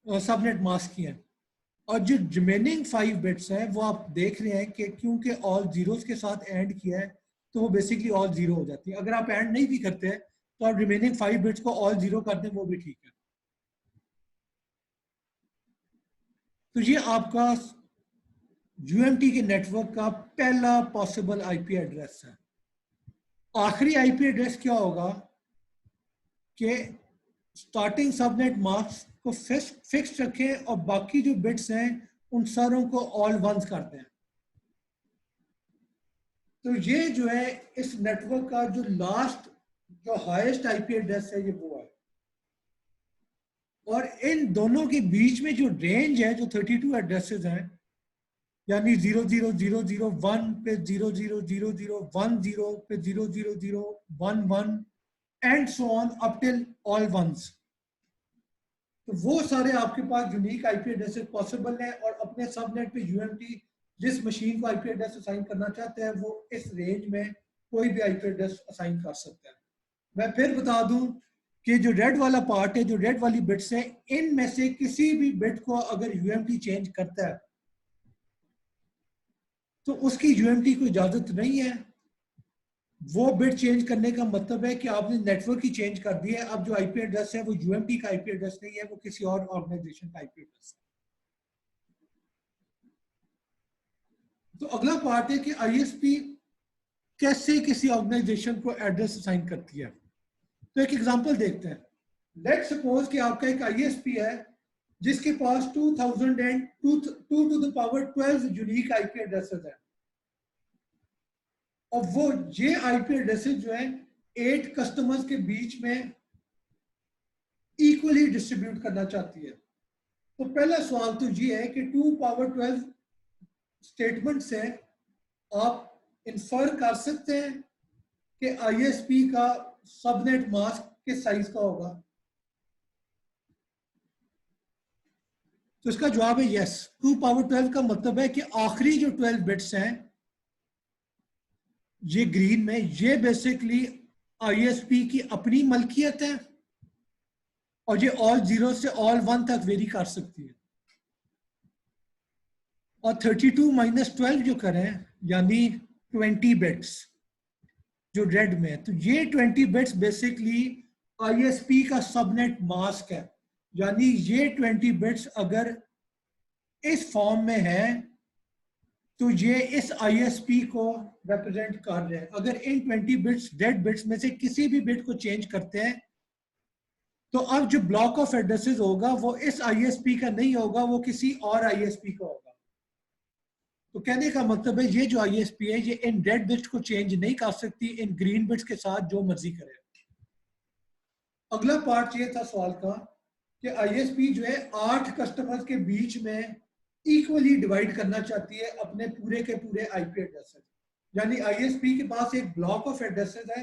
सबनेट मास्क की हैं और जो रिमेनिंग 5 बिट्स हैं वो आप देख रहे हैं कि क्योंकि ऑल जीरोस के साथ एंड किया है तो वो बेसिकली ऑल जीरो हो जाती है। अगर आप एंड नहीं भी करते हैं तो आप रिमेनिंग 5 बिट्स को ऑल जीरो कर दें, वो भी ठीक है। तो ये आपका यूएमटी के नेटवर्क का पहला पॉसिबल आईपी एड्रेस है। आखिरी आईपी एड्रेस क्या होगा कि स्टार्टिंग सबनेट मास्क को फिक्स रखें और बाकी जो बिट्स हैं उन सारों को ऑल वंस कर दें। तो ये जो है इस नेटवर्क का जो लास्ट जो हाईएस्ट आईपी एड्रेस है ये वो है। और इन दोनों के बीच में जो रेंज है जो 32 एड्रेसेस हैं, यानी 00001 पे 0000010 पे 00011 and so on up till all ones, तो वो सारे आपके पास यूनिक आईपी एड्रेसेस पॉसिबल हैं। और अपने सबनेट पे यूएमटी जिस मशीन को आईपी एड्रेस असाइन करना चाहते हैं वो इस रेंज में कोई भी आईपी एड्रेस असाइन कर सकता है। मैं फिर बता दूं कि जो रेड वाला पार्ट है, जो रेड वाली बिट्स है, इनमें से किसी भी बिट को अगर यूएमटी चेंज करता है तो उसकी यूएमटी को इजाजत नहीं है। वो बिट चेंज करने का मतलब है कि आपने नेटवर्क ही चेंज कर दिया है। अब जो आईपी एड्रेस है वो यूएमटी का आईपी एड्रेस नहीं है, वो किसी और ऑर्गेनाइजेशन का आईपी एड्रेस है। तो अगला पार्ट है कि आईएसपी कैसे किसी ऑर्गेनाइजेशन को एड्रेस असाइन करती है। तो एक एग्जांपल देखते हैं। लेट्स सपोज कि आपका एक आईएसपी है जिसके पास 2002 to the power 12 unique IP addresses है, और वो ये आईपी एड्रेसेस जो है 8 कस्टमर्स के बीच में इक्वली डिस्ट्रीब्यूट करना चाहती है। तो पहला सवाल तो ये है कि 2 पावर 12 स्टेटमेंट से आप इन्फर कर सकते हैं कि आईएसपी का सबनेट मास्क किस साइज का होगा। तो इसका जवाब है यस। 2 पावर 12 का मतलब है कि आखिरी जो 12 बिट्स हैं ये ग्रीन में, ये बेसिकली आईएसपी की अपनी मलकियत है और ये ऑल जीरो से ऑल वन तक वेरी कर सकती है। और 32 माइनस 12 जो करें यानी 20 बिट्स जो रेड में है, तो ये 20 बिट्स बेसिकली आईएसपी का सबनेट मास्क है। यानी ये 20 बिट्स अगर इस फॉर्म में है तो ये इस आईएसपी को रिप्रेजेंट कर रहे हैं। अगर इन 20 बिट्स डेड बिट्स में से किसी भी बिट को चेंज करते हैं तो अब जो ब्लॉक ऑफ एड्रेसेस होगा वो इस आईएसपी का नहीं होगा, वो किसी और आईएसपी का होगा। तो कहने का मतलब है ये जो आईएसपी है ये इन रेड बिट्स को चेंज नहीं कर सकती, इन ग्रीन बिट्स के साथ जो मर्जी करे। अगला पार्ट ये था सवाल का कि आईएसपी जो है 8 कस्टमर्स के बीच में इक्वली डिवाइड करना चाहती है अपने पूरे के पूरे आईपी एड्रेसेस। यानी आईएसपी के पास एक ब्लॉक ऑफ एड्रेसेस है,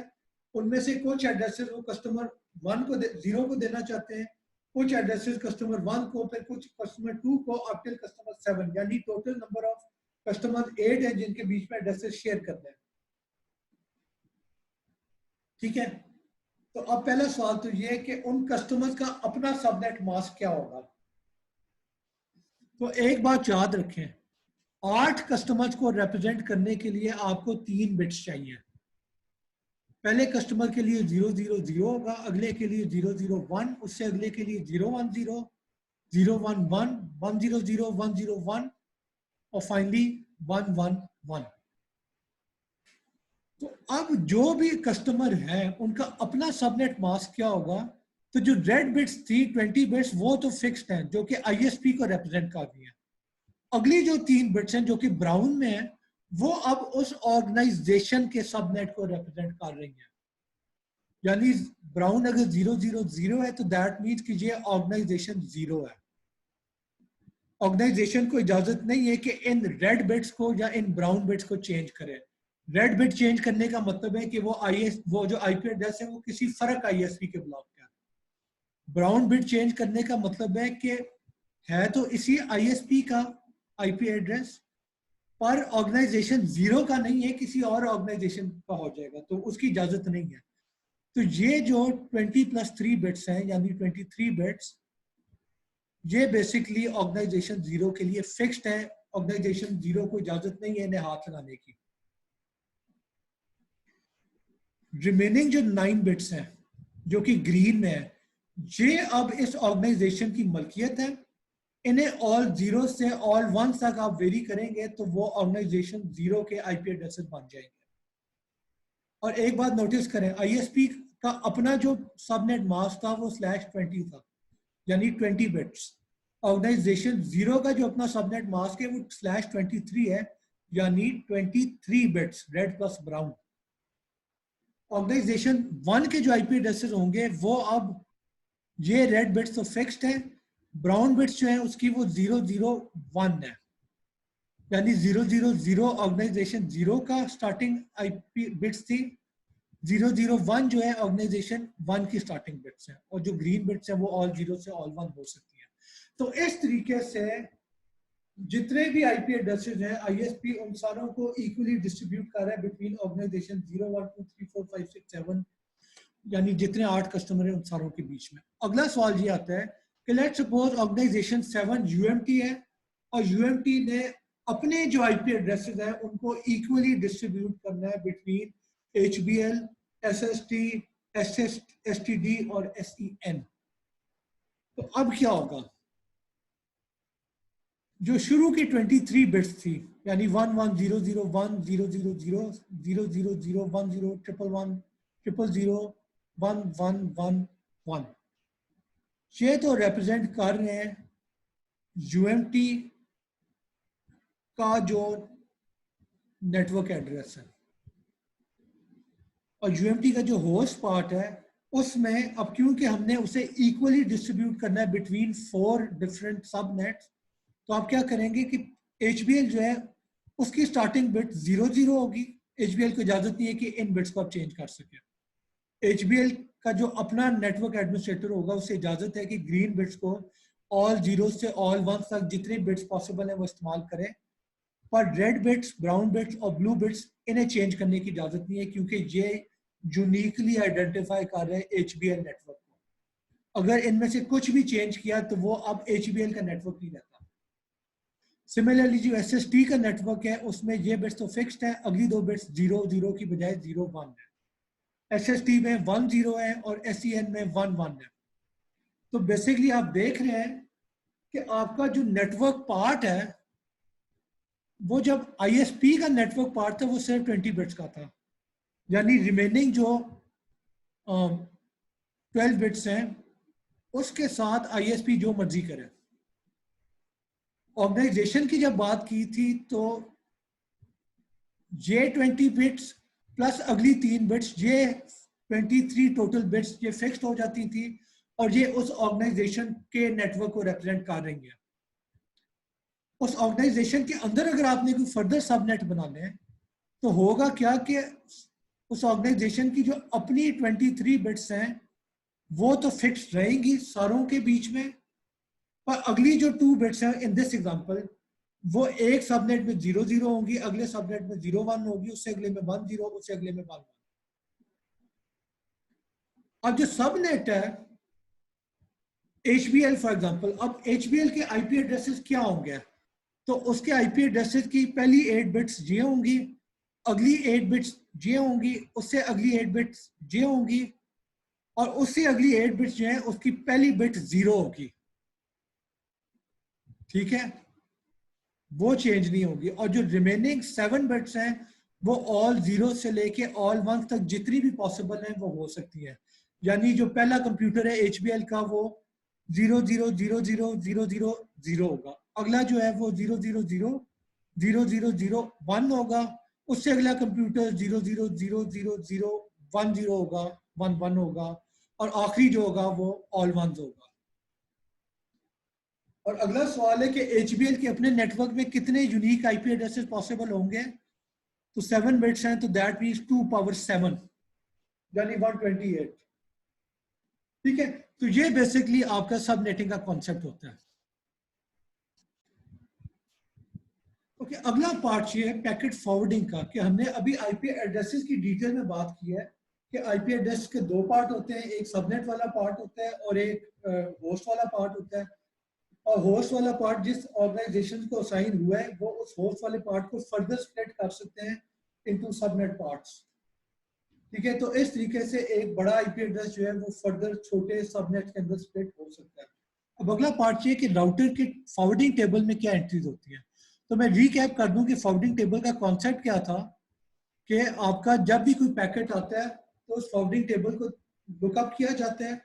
उनमें से कुछ एड्रेसेस वो कस्टमर 1 को 0 को देना चाहते हैं, कुछ एड्रेसेस कस्टमर 1 को, फिर कुछ कस्टमर 2 को, अप टिल कस्टमर 7। यानी टोटल नंबर ऑफ कस्टमर 8 है जिनके बीच में एड्रेसेस शेयर करते हैं। ठीक है, तो अब पहला सवाल तो ये है कि उन कस्टमर्स का अपना सबनेट मास्क क्या होगा। तो एक बात याद रखें, 8 कस्टमर्स को रिप्रेजेंट करने के लिए आपको 3 बिट्स चाहिए। पहले कस्टमर के लिए 000 होगा, अगले के लिए 001, उससे अगले के लिए 010, 011, 100, 101 और फाइनली 111। तो अब जो भी कस्टमर है उनका अपना सबनेट मास्क क्या होगा। तो जो रेड बिट्स थी 20 बिट्स वो तो फिक्स्ड हैं जो कि आईएसपी को रिप्रेजेंट कर रही है। अगली जो 3 बिट्स हैं जो कि ब्राउन में है वो अब उस ऑर्गेनाइजेशन के सबनेट को रिप्रेजेंट कर रही है। यानी ब्राउन अगर 000 है तो दैट मीन्स कि ये ऑर्गेनाइजेशन 0 है। ऑर्गेनाइजेशन को इजाजत नहीं है कि इन रेड बिट्स को या इन ब्राउन बिट्स को चेंज करे। रेड बिट चेंज करने का मतलब है कि वो जो आईपी एड्रेस है वो किसी फर्क आईएसपी के ब्लॉक का। ब्राउन बिट चेंज करने का मतलब है कि है तो इसी आईएसपी का आईपी एड्रेस पर ऑर्गेनाइजेशन 0 का नहीं है, किसी और ऑर्गेनाइजेशन का हो जाएगा, तो उसकी इजाजत नहीं है। तो ये जो 20+3 बिट्स हैं यानी 23 बिट्स, ये बेसिकली ऑर्गेनाइजेशन 0 के लिए फिक्स्ड है। ऑर्गेनाइजेशन 0 को इजाजत नहीं है इन्हें हाथ लगाने की। रिमेनिंग जो 9 बिट्स हैं जो कि ग्रीन में है, ये अब इस ऑर्गेनाइजेशन की मलकियत है। इन्हें ऑल जीरो से ऑल वन तक आप वेरी करेंगे तो वो ऑर्गेनाइजेशन जीरो के आईपी एड्रेसेस बन जाएंगे। और एक बात नोटिस करें, आईएसपी का अपना जो सबनेट मास्क था वो /20 था, यानी 20 बिट्स। ऑर्गेनाइजेशन जीरो का जो अपना सबनेट मास्क है वो /23 है, यानी 23 bits, red plus brown. Organisation one के जो आईपी एड्रेसेस होंगे वो अब ये रेड बिट्स तो फिक्स्ड है, ब्राउन बिट्स जो है उसकी वो 001 है, यानी 000 ऑर्गेनाइजेशन जीरो का स्टार्टिंग आईपी बिट्स थी, 001 जो है ऑर्गेनाइजेशन वन की स्टार्टिंग बिट्स है, और जो ग्रीन बिट्स है वो ऑल जीरो से ऑल वन हो सकती है। तो इस तरीके से जितने भी आईपी एड्रेसेस हैं आईएसपी उन सारों को इक्वली डिस्ट्रीब्यूट कर रहा है बिटवीन ऑर्गेनाइजेशन 0 1 2 3 4 5 6 7, यानी जितने 8 कस्टमर हैं उन सारों के बीच में। अगला सवाल ये आता है कि लेट्स सपोज ऑर्गेनाइजेशन 7 यूएमटी है और यूएमटी ने अपने जो आईपी एड्रेसेस हैं उनको इक्वली डिस्ट्रीब्यूट करना है बिटवीन एचबीएल, एसएसटी, एसटीडी और एसईएन। तो अब क्या होगा? जो शुरू की 23 बिट्स थी, यानी 110001 000 00010 111 000 1111, ये तो रिप्रेजेंट कर रहे हैं यूएमटी का जो नेटवर्क एड्रेस है, और यूएमटी का जो होस्ट पार्ट है उसमें अब क्योंकि हमने उसे इक्वली डिस्ट्रीब्यूट करना है बिटवीन 4 डिफरेंट सबनेट्स, तो आप क्या करेंगे कि एचबीएल जो है उसकी स्टार्टिंग बिट 00 होगी। एचबीएल को इजाजत नहीं है कि इन बिट्स को आप चेंज कर सके। एचबीएल का जो अपना नेटवर्क एडमिनिस्ट्रेटर होगा उसे इजाजत है कि ग्रीन बिट्स को ऑल जीरो से ऑल वन तक जितने बिट्स पॉसिबल है वो इस्तेमाल करें, पर रेड बिट्स, ब्राउन बिट्स और ब्लू बिट्स इन्हें चेंज करने की इजाजत नहीं है, क्योंकि ये यूनिकली आइडेंटिफाई कर रहे हैं एचबीएल नेटवर्क को। अगर इनमें से कुछ भी चेंज किया तो वो अब एचबीएल का नेटवर्क नहीं रहता। सिमिलरली जो एसएसटी का नेटवर्क है उसमें ये बिट्स तो फिक्स्ड है, अगली दो बिट्स 00 की बजाय 01 है। एसएसटी में 10 है और एसईएन में 11 है। तो बेसिकली आप देख रहे हैं कि आपका जो नेटवर्क पार्ट है वो जब आईएसपी का नेटवर्क पार्ट था वो सिर्फ 20 बिट्स का था, यानी रिमेनिंग जो 12 बिट्स हैं उसके साथ आईएसपी जो मर्जी करे। ऑर्गेनाइजेशन की जब बात की थी तो ये 20 बिट्स प्लस अगली 3 बिट्स, ये 23 टोटल बिट्स ये फिक्स्ड हो जाती थी और ये उस ऑर्गेनाइजेशन के नेटवर्क को रिप्रेजेंट कर रही है। उस ऑर्गेनाइजेशन के अंदर अगर आपने कोई फर्दर सबनेट बनाने हैं तो होगा क्या कि उस ऑर्गेनाइजेशन की जो अपनी 23 बिट्स हैं वो तो फिक्स्ड रहेंगी सारों के बीच में, पर अगली जो 2 बिट्स हैं इन दिस एग्जांपल वो एक सबनेट में 00 होंगी, अगले सबनेट में 01 होगी, उससे अगले में 10, उससे अगले में 11। अब जो सबनेट है HBL फॉर एग्जांपल, अब HBL के आईपी एड्रेसेस क्या होंगे? तो उसके आईपी एड्रेसेस की पहली 8 बिट्स ये होंगी, अगली 8 बिट्स ये होंगी, उससे अगली 8 बिट्स ये होंगी, और उससे अगली 8 बिट्स जो है उसकी पहली बिट 0 होगी। ठीक है, वो चेंज नहीं होगी। और जो रिमेनिंग 7 बिट्स हैं वो ऑल जीरो से लेके ऑल वन तक जितनी भी पॉसिबल है वो हो सकती है। यानी जो पहला कंप्यूटर है HBL का वो 00000000 होगा, अगला जो है वो 0000001 होगा, उससे अगला कंप्यूटर 000010 होगा, 11 होगा, और आखिरी जो होगा वो ऑल वन होगा। और अगला सवाल है कि HBL के अपने नेटवर्क में कितने यूनिक आईपी एड्रेसेस पॉसिबल होंगे? तो 7 बिट्स हैं, तो दैट मींस 2 पावर 7 यानी 128। ठीक है, तो ये बेसिकली आपका सब नेटिंग का कॉन्सेप्ट होता है। ओके, अगला पार्ट ये है पैकेट फॉरवर्डिंग का, कि हमने अभी आईपी एड्रेसेस की डिटेल में बात की है कि आईपी एड्रेस के 2 पार्ट होते हैं, एक सबनेट वाला पार्ट होता है और एक होस्ट वाला पार्ट होता है। और होस्ट वाला पार्ट जिस ऑर्गेनाइजेशन को असाइन हुआ है वो उस होस्ट वाले पार्ट को फर्दर स्प्लिट कर सकते हैं इनटू सबनेट पार्ट्स। ठीक है, तो इस तरीके से एक बड़ा आईपी एड्रेस जो है वो फर्दर छोटे सबनेट के अंदर स्प्लिट हो सकता है। अब अगला पार्ट ये कि राउटर के फॉरवर्डिंग टेबल में क्या एंट्रीज होती हैं। तो मैं रीकैप कर दूं कि फॉरवर्डिंग टेबल का कॉन्सेप्ट क्या था कि आपका जब भी कोई पैकेट आता है तो उस फॉरवर्डिंग टेबल को लुकअप किया जाता है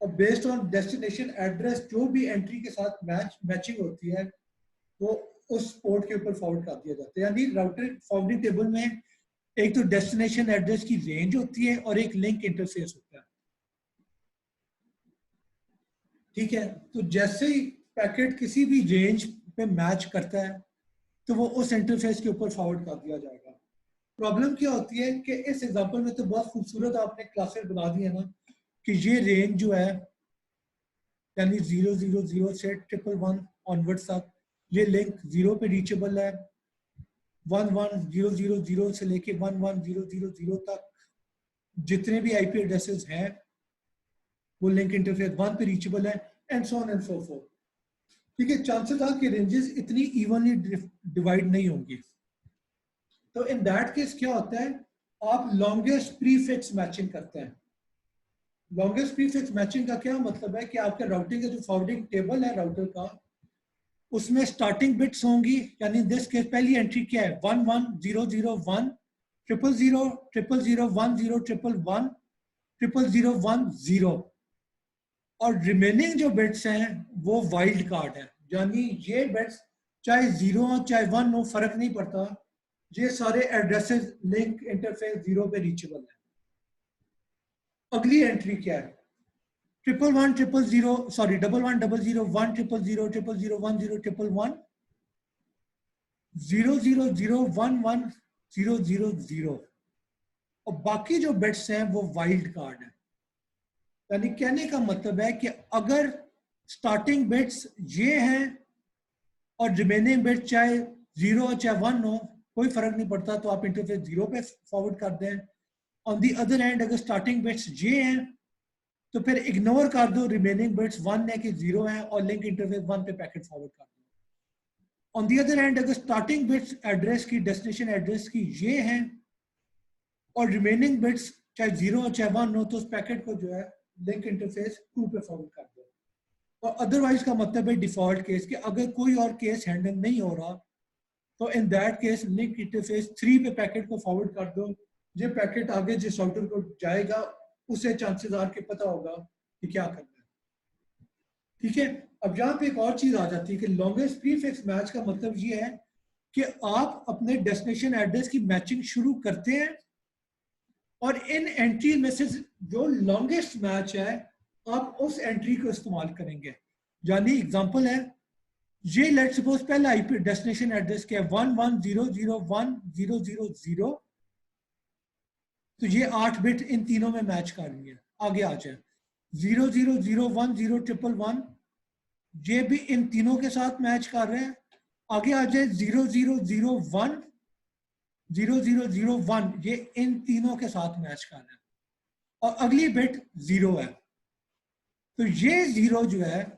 और बेस्ड ऑन डेस्टिनेशन एड्रेस जो भी एंट्री के साथ मैचिंग होती है वो उस पोर्ट के ऊपर फॉरवर्ड कर दिया जाता है। यानी राउटर फॉरवर्डिंग टेबल में एक तो डेस्टिनेशन एड्रेस की रेंज होती है और एक लिंक इंटरफेस होता है। ठीक है, तो जैसे ही पैकेट किसी भी रेंज पे मैच करता है तो वो उस इंटरफेस के ऊपर फॉरवर्ड कर दिया जाएगा। प्रॉब्लम क्या होती है कि इस एग्जांपल में तो बहुत खूबसूरत आपने क्लासेस बना दी है ना कि ये रेंज जो है यानी 000 से 111 ऑनवर्ड्स तक ये लिंक 0 पे रीचेबल है, 11000 से लेके 11000 तक जितने भी आईपी एड्रेसेस हैं वो लिंक इंटरफेस 1 पे रीचेबल है and so on and so fourth. ठीक है, चांसेस आर कि रेंजेस इतनी इवनली डिवाइड नहीं होंगी। तो इन दैट केस क्या होता है, आप लॉन्गेस्ट प्रीफिक्स मैचिंग करते हैं। लॉन्गेस्ट प्रीफिक्स मैचिंग का क्या मतलब है कि आपके राउटिंग का जो फॉरवर्डिंग टेबल है राउटर का उसमें स्टार्टिंग बिट्स होंगी, यानी दिस केस पहली एंट्री क्या है 11001 000 100 100 100 100 और रिमेनिंग जो बिट्स हैं वो वाइल्ड कार्ड है। यानी ये बिट्स चाहे 0 हो चाहे 1 हो फर्क नहीं पड़ता, ये सारे एड्रेसेस लिंक इंटरफेस 0 पे रीचेबल है। अगली एंट्री क्या है 111 सॉरी 1100 1000 100 10 100 0001100 और बाकी जो बिट्स हैं वो वाइल्ड कार्ड है। यानी कहने का मतलब है कि अगर स्टार्टिंग बिट्स ये हैं और रिमेनिंग बिट चाहे 0 चाहे 1 हो कोई फर्क नहीं पड़ता, तो आप इंटरफेस 0 पे फॉरवर्ड कर दें। ऑन दी अदर हैंड अगर स्टार्टिंग बिट्स ये हैं तो फिर इग्नोर कर दो रिमेनिंग बिट्स 1 है कि 0 है और लिंक इंटरफेस 1 पे पैकेट फॉरवर्ड कर दो। ऑन दी अदर हैंड अगर स्टार्टिंग बिट्स एड्रेस की डेस्टिनेशन एड्रेस की ये हैं और रिमेनिंग बिट्स चाहे 0 हो चाहे 1 हो तो उस पैकेट को जो है लिंक इंटरफेस 2 पे फॉरवर्ड कर दो। और अदरवाइज का मतलब है डिफॉल्ट केस कि अगर कोई और केस हैंडल नहीं हो रहा तो in that case link interface 3 पे पैकेट को फॉरवर्ड कर दो। ये पैकेट आगे जिस राउटर को जाएगा उसे चांसेस आर के पता होगा कि क्या करना है। ठीक है, अब यहाँ पे एक और चीज आ जाती है कि लॉन्गेस्ट प्रीफिक्स मैच का मतलब ये है कि आप अपने डेस्टिनेशन एड्रेस की मैचिंग शुरू करते हैं और इन एंट्री में से जो लॉन्गेस्ट मैच है आप उस एंट्री को इस्तेमाल करेंगे। यानी एग्जांपल है ये लेट सपोज पहला आईपी डेस्टिनेशन एड्रेस क्या है 11001000 तो ये 8 बिट इन तीनों में मैच कर रही है। आगे आ जाए 00010 ये भी इन तीनों के साथ मैच कर रहे हैं। आगे आ जाए 0001 ये इन तीनों के साथ मैच कर रहे हैं और अगली बिट 0 है। तो ये 0 जो है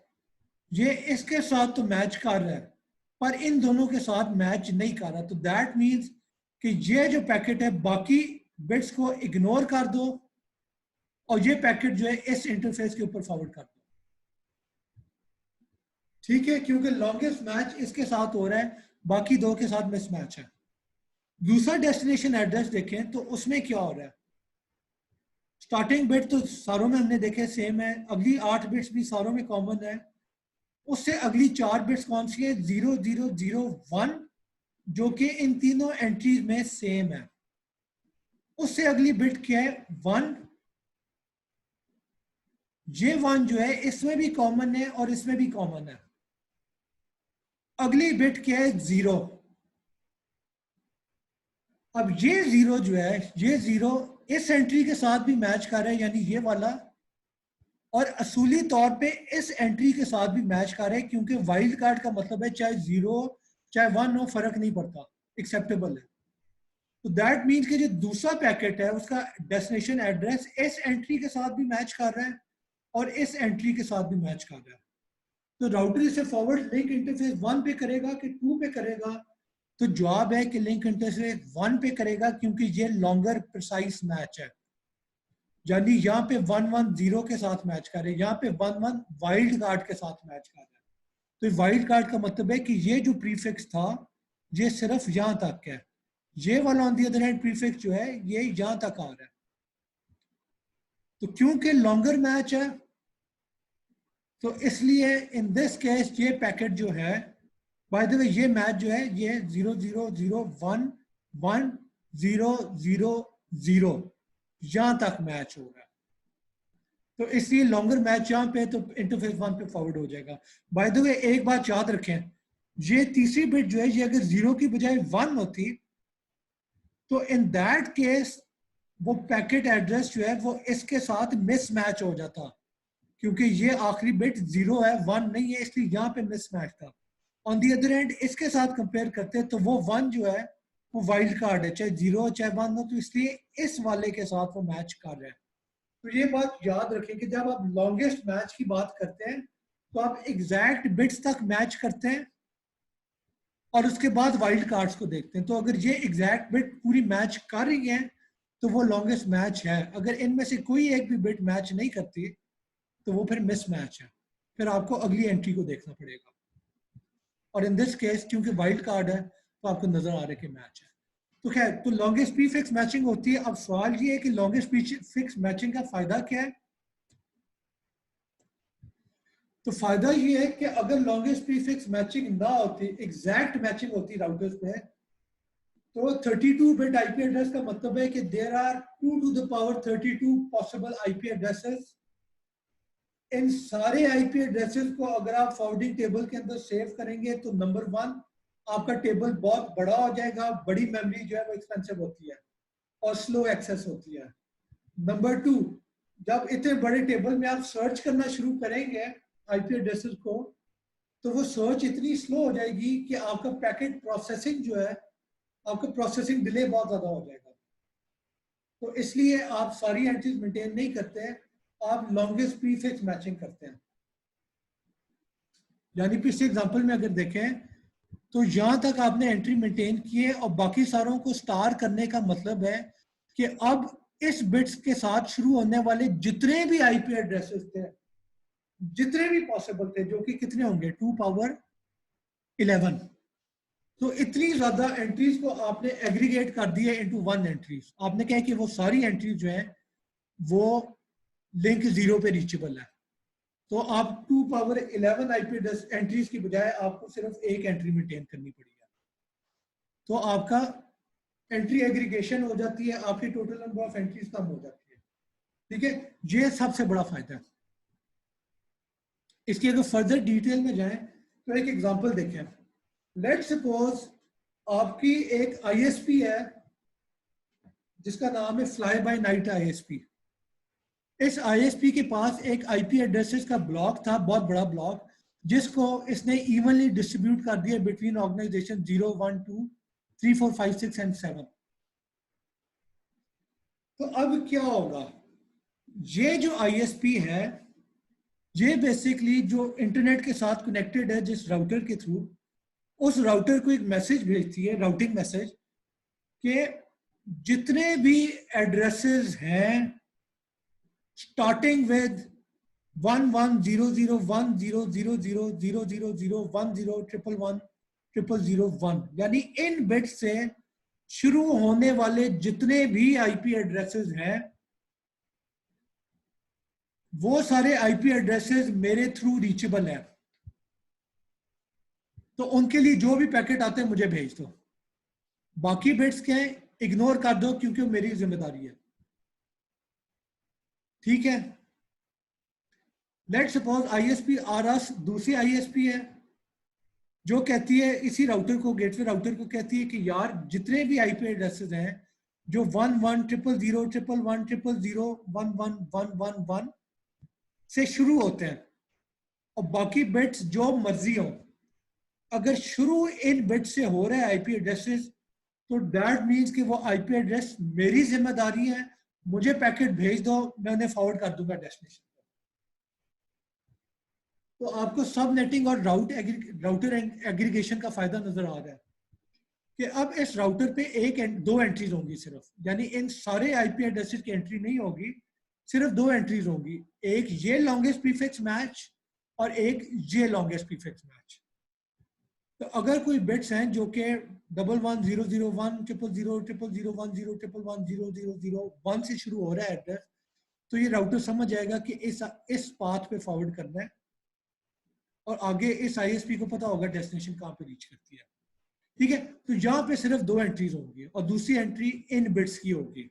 ये इसके साथ तो मैच कर रहा है पर इन दोनों के साथ मैच नहीं कर रहा। तो दैट मीन्स कि ये जो पैकेट है बाकी बिट्स को इग्नोर कर दो और ये पैकेट जो है इस इंटरफेस के ऊपर फॉरवर्ड कर दो। ठीक है, क्योंकि लॉन्गेस्ट मैच इसके साथ हो रहा है बाकी दो के साथ मिसमैच है। दूसरा डेस्टिनेशन एड्रेस देखें तो उसमें क्या हो रहा है, स्टार्टिंग बिट तो सारों में हमने देखे सेम है, अगली 8 बिट्स भी सारों में कॉमन है, उससे अगली 4 बिट्स कौन सी है 0001 जो कि इन तीनों एंट्रीज में सेम है। उससे अगली बिट क्या है 1, ये 1 जो है इसमें भी कॉमन है और इसमें भी कॉमन है। अगली बिट क्या है 0। अब ये 0 जो है ये 0 इस एंट्री के साथ भी मैच कर रहा है यानी ये वाला, और असूली तौर पे इस एंट्री के साथ भी मैच कर रहा है क्योंकि वाइल्ड कार्ड का मतलब है चाहे 0 चाहे 1 हो फर्क नहीं पड़ता, एक्सेप्टेबल है। तो दैट मीन्स कि जो दूसरा पैकेट है उसका डेस्टिनेशन एड्रेस इस एंट्री के साथ भी मैच कर रहा है और इस एंट्री के साथ भी मैच कर रहा है। तो राउटर इसे फॉरवर्ड लिंक इंटरफेस 1 पे करेगा कि 2 पे करेगा तो जवाब है कि लिंक इंटरसेप्ट 1 पे करेगा क्योंकि ये लॉन्गर प्रिसाइज मैच है, यानी यहाँ पे 1-1-0 के साथ मैच कर रहे हैं, यहाँ पे 1-1 वाइल्ड कार्ड के साथ मैच कर रहे हैं। तो वाइल्ड कार्ड का मतलब है कि ये जो प्रीफिक्स था ये सिर्फ यहाँ तक है, ये वाला on the other hand prefix जो है ये यहाँ तक आ रहा है। तो क्योंकि लॉन्गर मैच है तो इसलिए इन दिस केस ये पैकेट जो है, बाय द वे ये मैच जो है ये 0-0-0-1-1-0-0-0 यहां तक मैच हो रहा है। तो इसलिए लॉन्गर मैच यहां पे तो इंटरफेस 1 पे फॉरवर्ड हो जाएगा। बाय द वे एक बात याद रखें, ये तीसरी बिट जो है ये अगर 0 की बजाय 1 होती तो इन दैट केस वो पैकेट एड्रेस जो है वो इसके साथ मिसमैच हो जाता, क्योंकि ये आखिरी बिट 0 है 1 नहीं है, इसलिए यहाँ पे मिसमैच था। ऑन दी अदर एंड इसके साथ कंपेयर करते हैं तो वो 1 जो है वो वाइल्ड कार्ड है, चाहे 0 हो चाहे 1 हो, तो इसलिए इस वाले के साथ वो मैच कर रहा है। तो ये बात याद रखें कि जब आप लॉन्गेस्ट मैच की बात करते हैं तो आप एग्जैक्ट बिट्स तक मैच करते हैं और उसके बाद वाइल्ड कार्ड्स को देखते हैं। तो अगर ये एग्जैक्ट बिट पूरी मैच कर रही है तो वो लॉन्गेस्ट मैच है। अगर इनमें से कोई एक भी बिट मैच नहीं करती तो वो फिर मिस मैच है, फिर आपको अगली एंट्री को देखना पड़ेगा। और इन दिस केस क्योंकि वाइल्ड कार्ड है तो आपको नजर आ रहा है कि मैच है। तो खैर, तो लॉन्गेस्ट प्रीफिक्स मैचिंग होती है। अब सवाल ये है कि लॉन्गेस्ट प्रीफिक्स मैचिंग का फायदा क्या है? तो फायदा ये है कि अगर लॉन्गेस्ट प्रीफिक्स मैचिंग ना होती, एग्जैक्ट मैचिंग होती राउटर्स पे, तो 32 बिट आईपी एड्रेस का मतलब है कि there are 2 to the power 32 possible IP addresses. इन सारे आईपी एड्रेसेस को अगर आप फॉरवर्डिंग टेबल के अंदर सेव करेंगे तो नंबर 1 आपका टेबल बहुत बड़ा हो जाएगा, बड़ी मेमोरी जो है वो एक्सपेंसिव होती है और स्लो एक्सेस होती है। नंबर 2, जब इतने बड़े टेबल में आप सर्च करना शुरू करेंगे आईपी एड्रेसेस को तो वो सर्च इतनी स्लो हो जाएगी कि आपका पैकेट प्रोसेसिंग जो है, आपका प्रोसेसिंग डिले बहुत ज्यादा हो जाएगा। तो इसलिए आप सारी एंट्रीज मेंटेन नहीं करते हैं, आप लॉन्गेस्ट प्रीफिक्स मैचिंग करते हैं। यानी पिछले एग्जांपल में अगर देखें तो यहां तक आपने एंट्री मेंटेन की है और बाकी सारों को स्टार करने का मतलब है कि अब इस बिट्स के साथ शुरू होने वाले जितने भी आईपी एड्रेसेस थे, जितने भी पॉसिबल थे, जो कि कितने होंगे 2 power 11, तो इतनी ज्यादा एंट्रीज को आपने एग्रीगेट कर दिया इनटू 1 एंट्रीज। आपने कहा कि वो सारी एंट्रीज जो है वो लिंक 0 पे रीचेबल है, तो आप 2 power 11 आईपी एंट्रीज की बजाय आपको सिर्फ एक एंट्री मेंटेन करनी पड़ी है। तो आपका एंट्री एग्रीगेशन हो जाती है, आपकी टोटल नंबर ऑफ एंट्रीज कम हो जाती है। ठीक है, ये सबसे बड़ा फायदा है। इसकी अगर फर्दर डिटेल में जाएं तो एक एग्जांपल देखें। लेट्स सपोज आपकी एक आईएसपी है जिसका नाम है फ्लाई बाय नाइट आईएसपी। इस आईएसपी के पास एक आईपी एड्रेसेस का ब्लॉक था, बहुत बड़ा ब्लॉक, जिसको इसने इवनली डिस्ट्रीब्यूट कर दिया बिटवीन ऑर्गेनाइजेशन 0, 1, 2, 3, 4, 5, 6 एंड 7। तो अब क्या होगा, ये जो आईएसपी है ये बेसिकली जो इंटरनेट के साथ कनेक्टेड है जिस राउटर के थ्रू, उस राउटर को एक मैसेज भेजती है, राउटिंग मैसेज, कि जितने भी एड्रेसेस हैं स्टार्टिंग विद 110000000010111111 यानी इन बिट से शुरू होने वाले जितने भी आईपी एड्रेसेस हैं वो सारे आईपी एड्रेसेस मेरे थ्रू रीचेबल है, तो उनके लिए जो भी पैकेट आते हैं मुझे भेज दो। बाकी बिट्स क्या है इग्नोर कर दो क्योंकि वो मेरी जिम्मेदारी है। ठीक है, लेट्स सपोज आईएसपी आरएस दूसरी आईएसपी है जो कहती है इसी राउटर को, गेटवे राउटर को कहती है कि यार जितने भी आईपी एड्रेसेस हैं जो 11000000111111 से शुरू होते हैं और बाकी बिट्स जो मर्जी हो, अगर शुरू इन बिट से हो रहा है आईपी एड्रेसेस तो दैट मीन्स कि वो आईपी एड्रेस मेरी जिम्मेदारी है, मुझे पैकेट भेज दो, मैं उन्हें फॉरवर्ड कर दूंगा डेस्टिनेशन। तो आपको सब नेटिंग और राउटर एग्रीगेशन का फायदा नजर आ रहा है कि अब इस राउटर पे दो एंट्रीज होंगी सिर्फ, यानी इन सारे आईपी एड्रेसेस की एंट्री नहीं होगी, सिर्फ दो एंट्रीज होंगी, एक ये लॉन्गेस्ट प्रीफिक्स मैच और एक ये लॉन्गेस्ट प्रीफिक्स मैच। तो अगर कोई बिट्स हैं जो कि 111001 0000100010001000 से शुरू हो रहा है एड्रेस, तो ये राउटर समझ जाएगा कि इस पाथ पे फॉरवर्ड करना है, और आगे इस आईएसपी को पता होगा डेस्टिनेशन कहाँ पे रीच करती है। ठीक है, तो यहाँ पे सिर्फ दो एंट्रीज होंगी और दूसरी एंट्री इन बिट्स की होगी।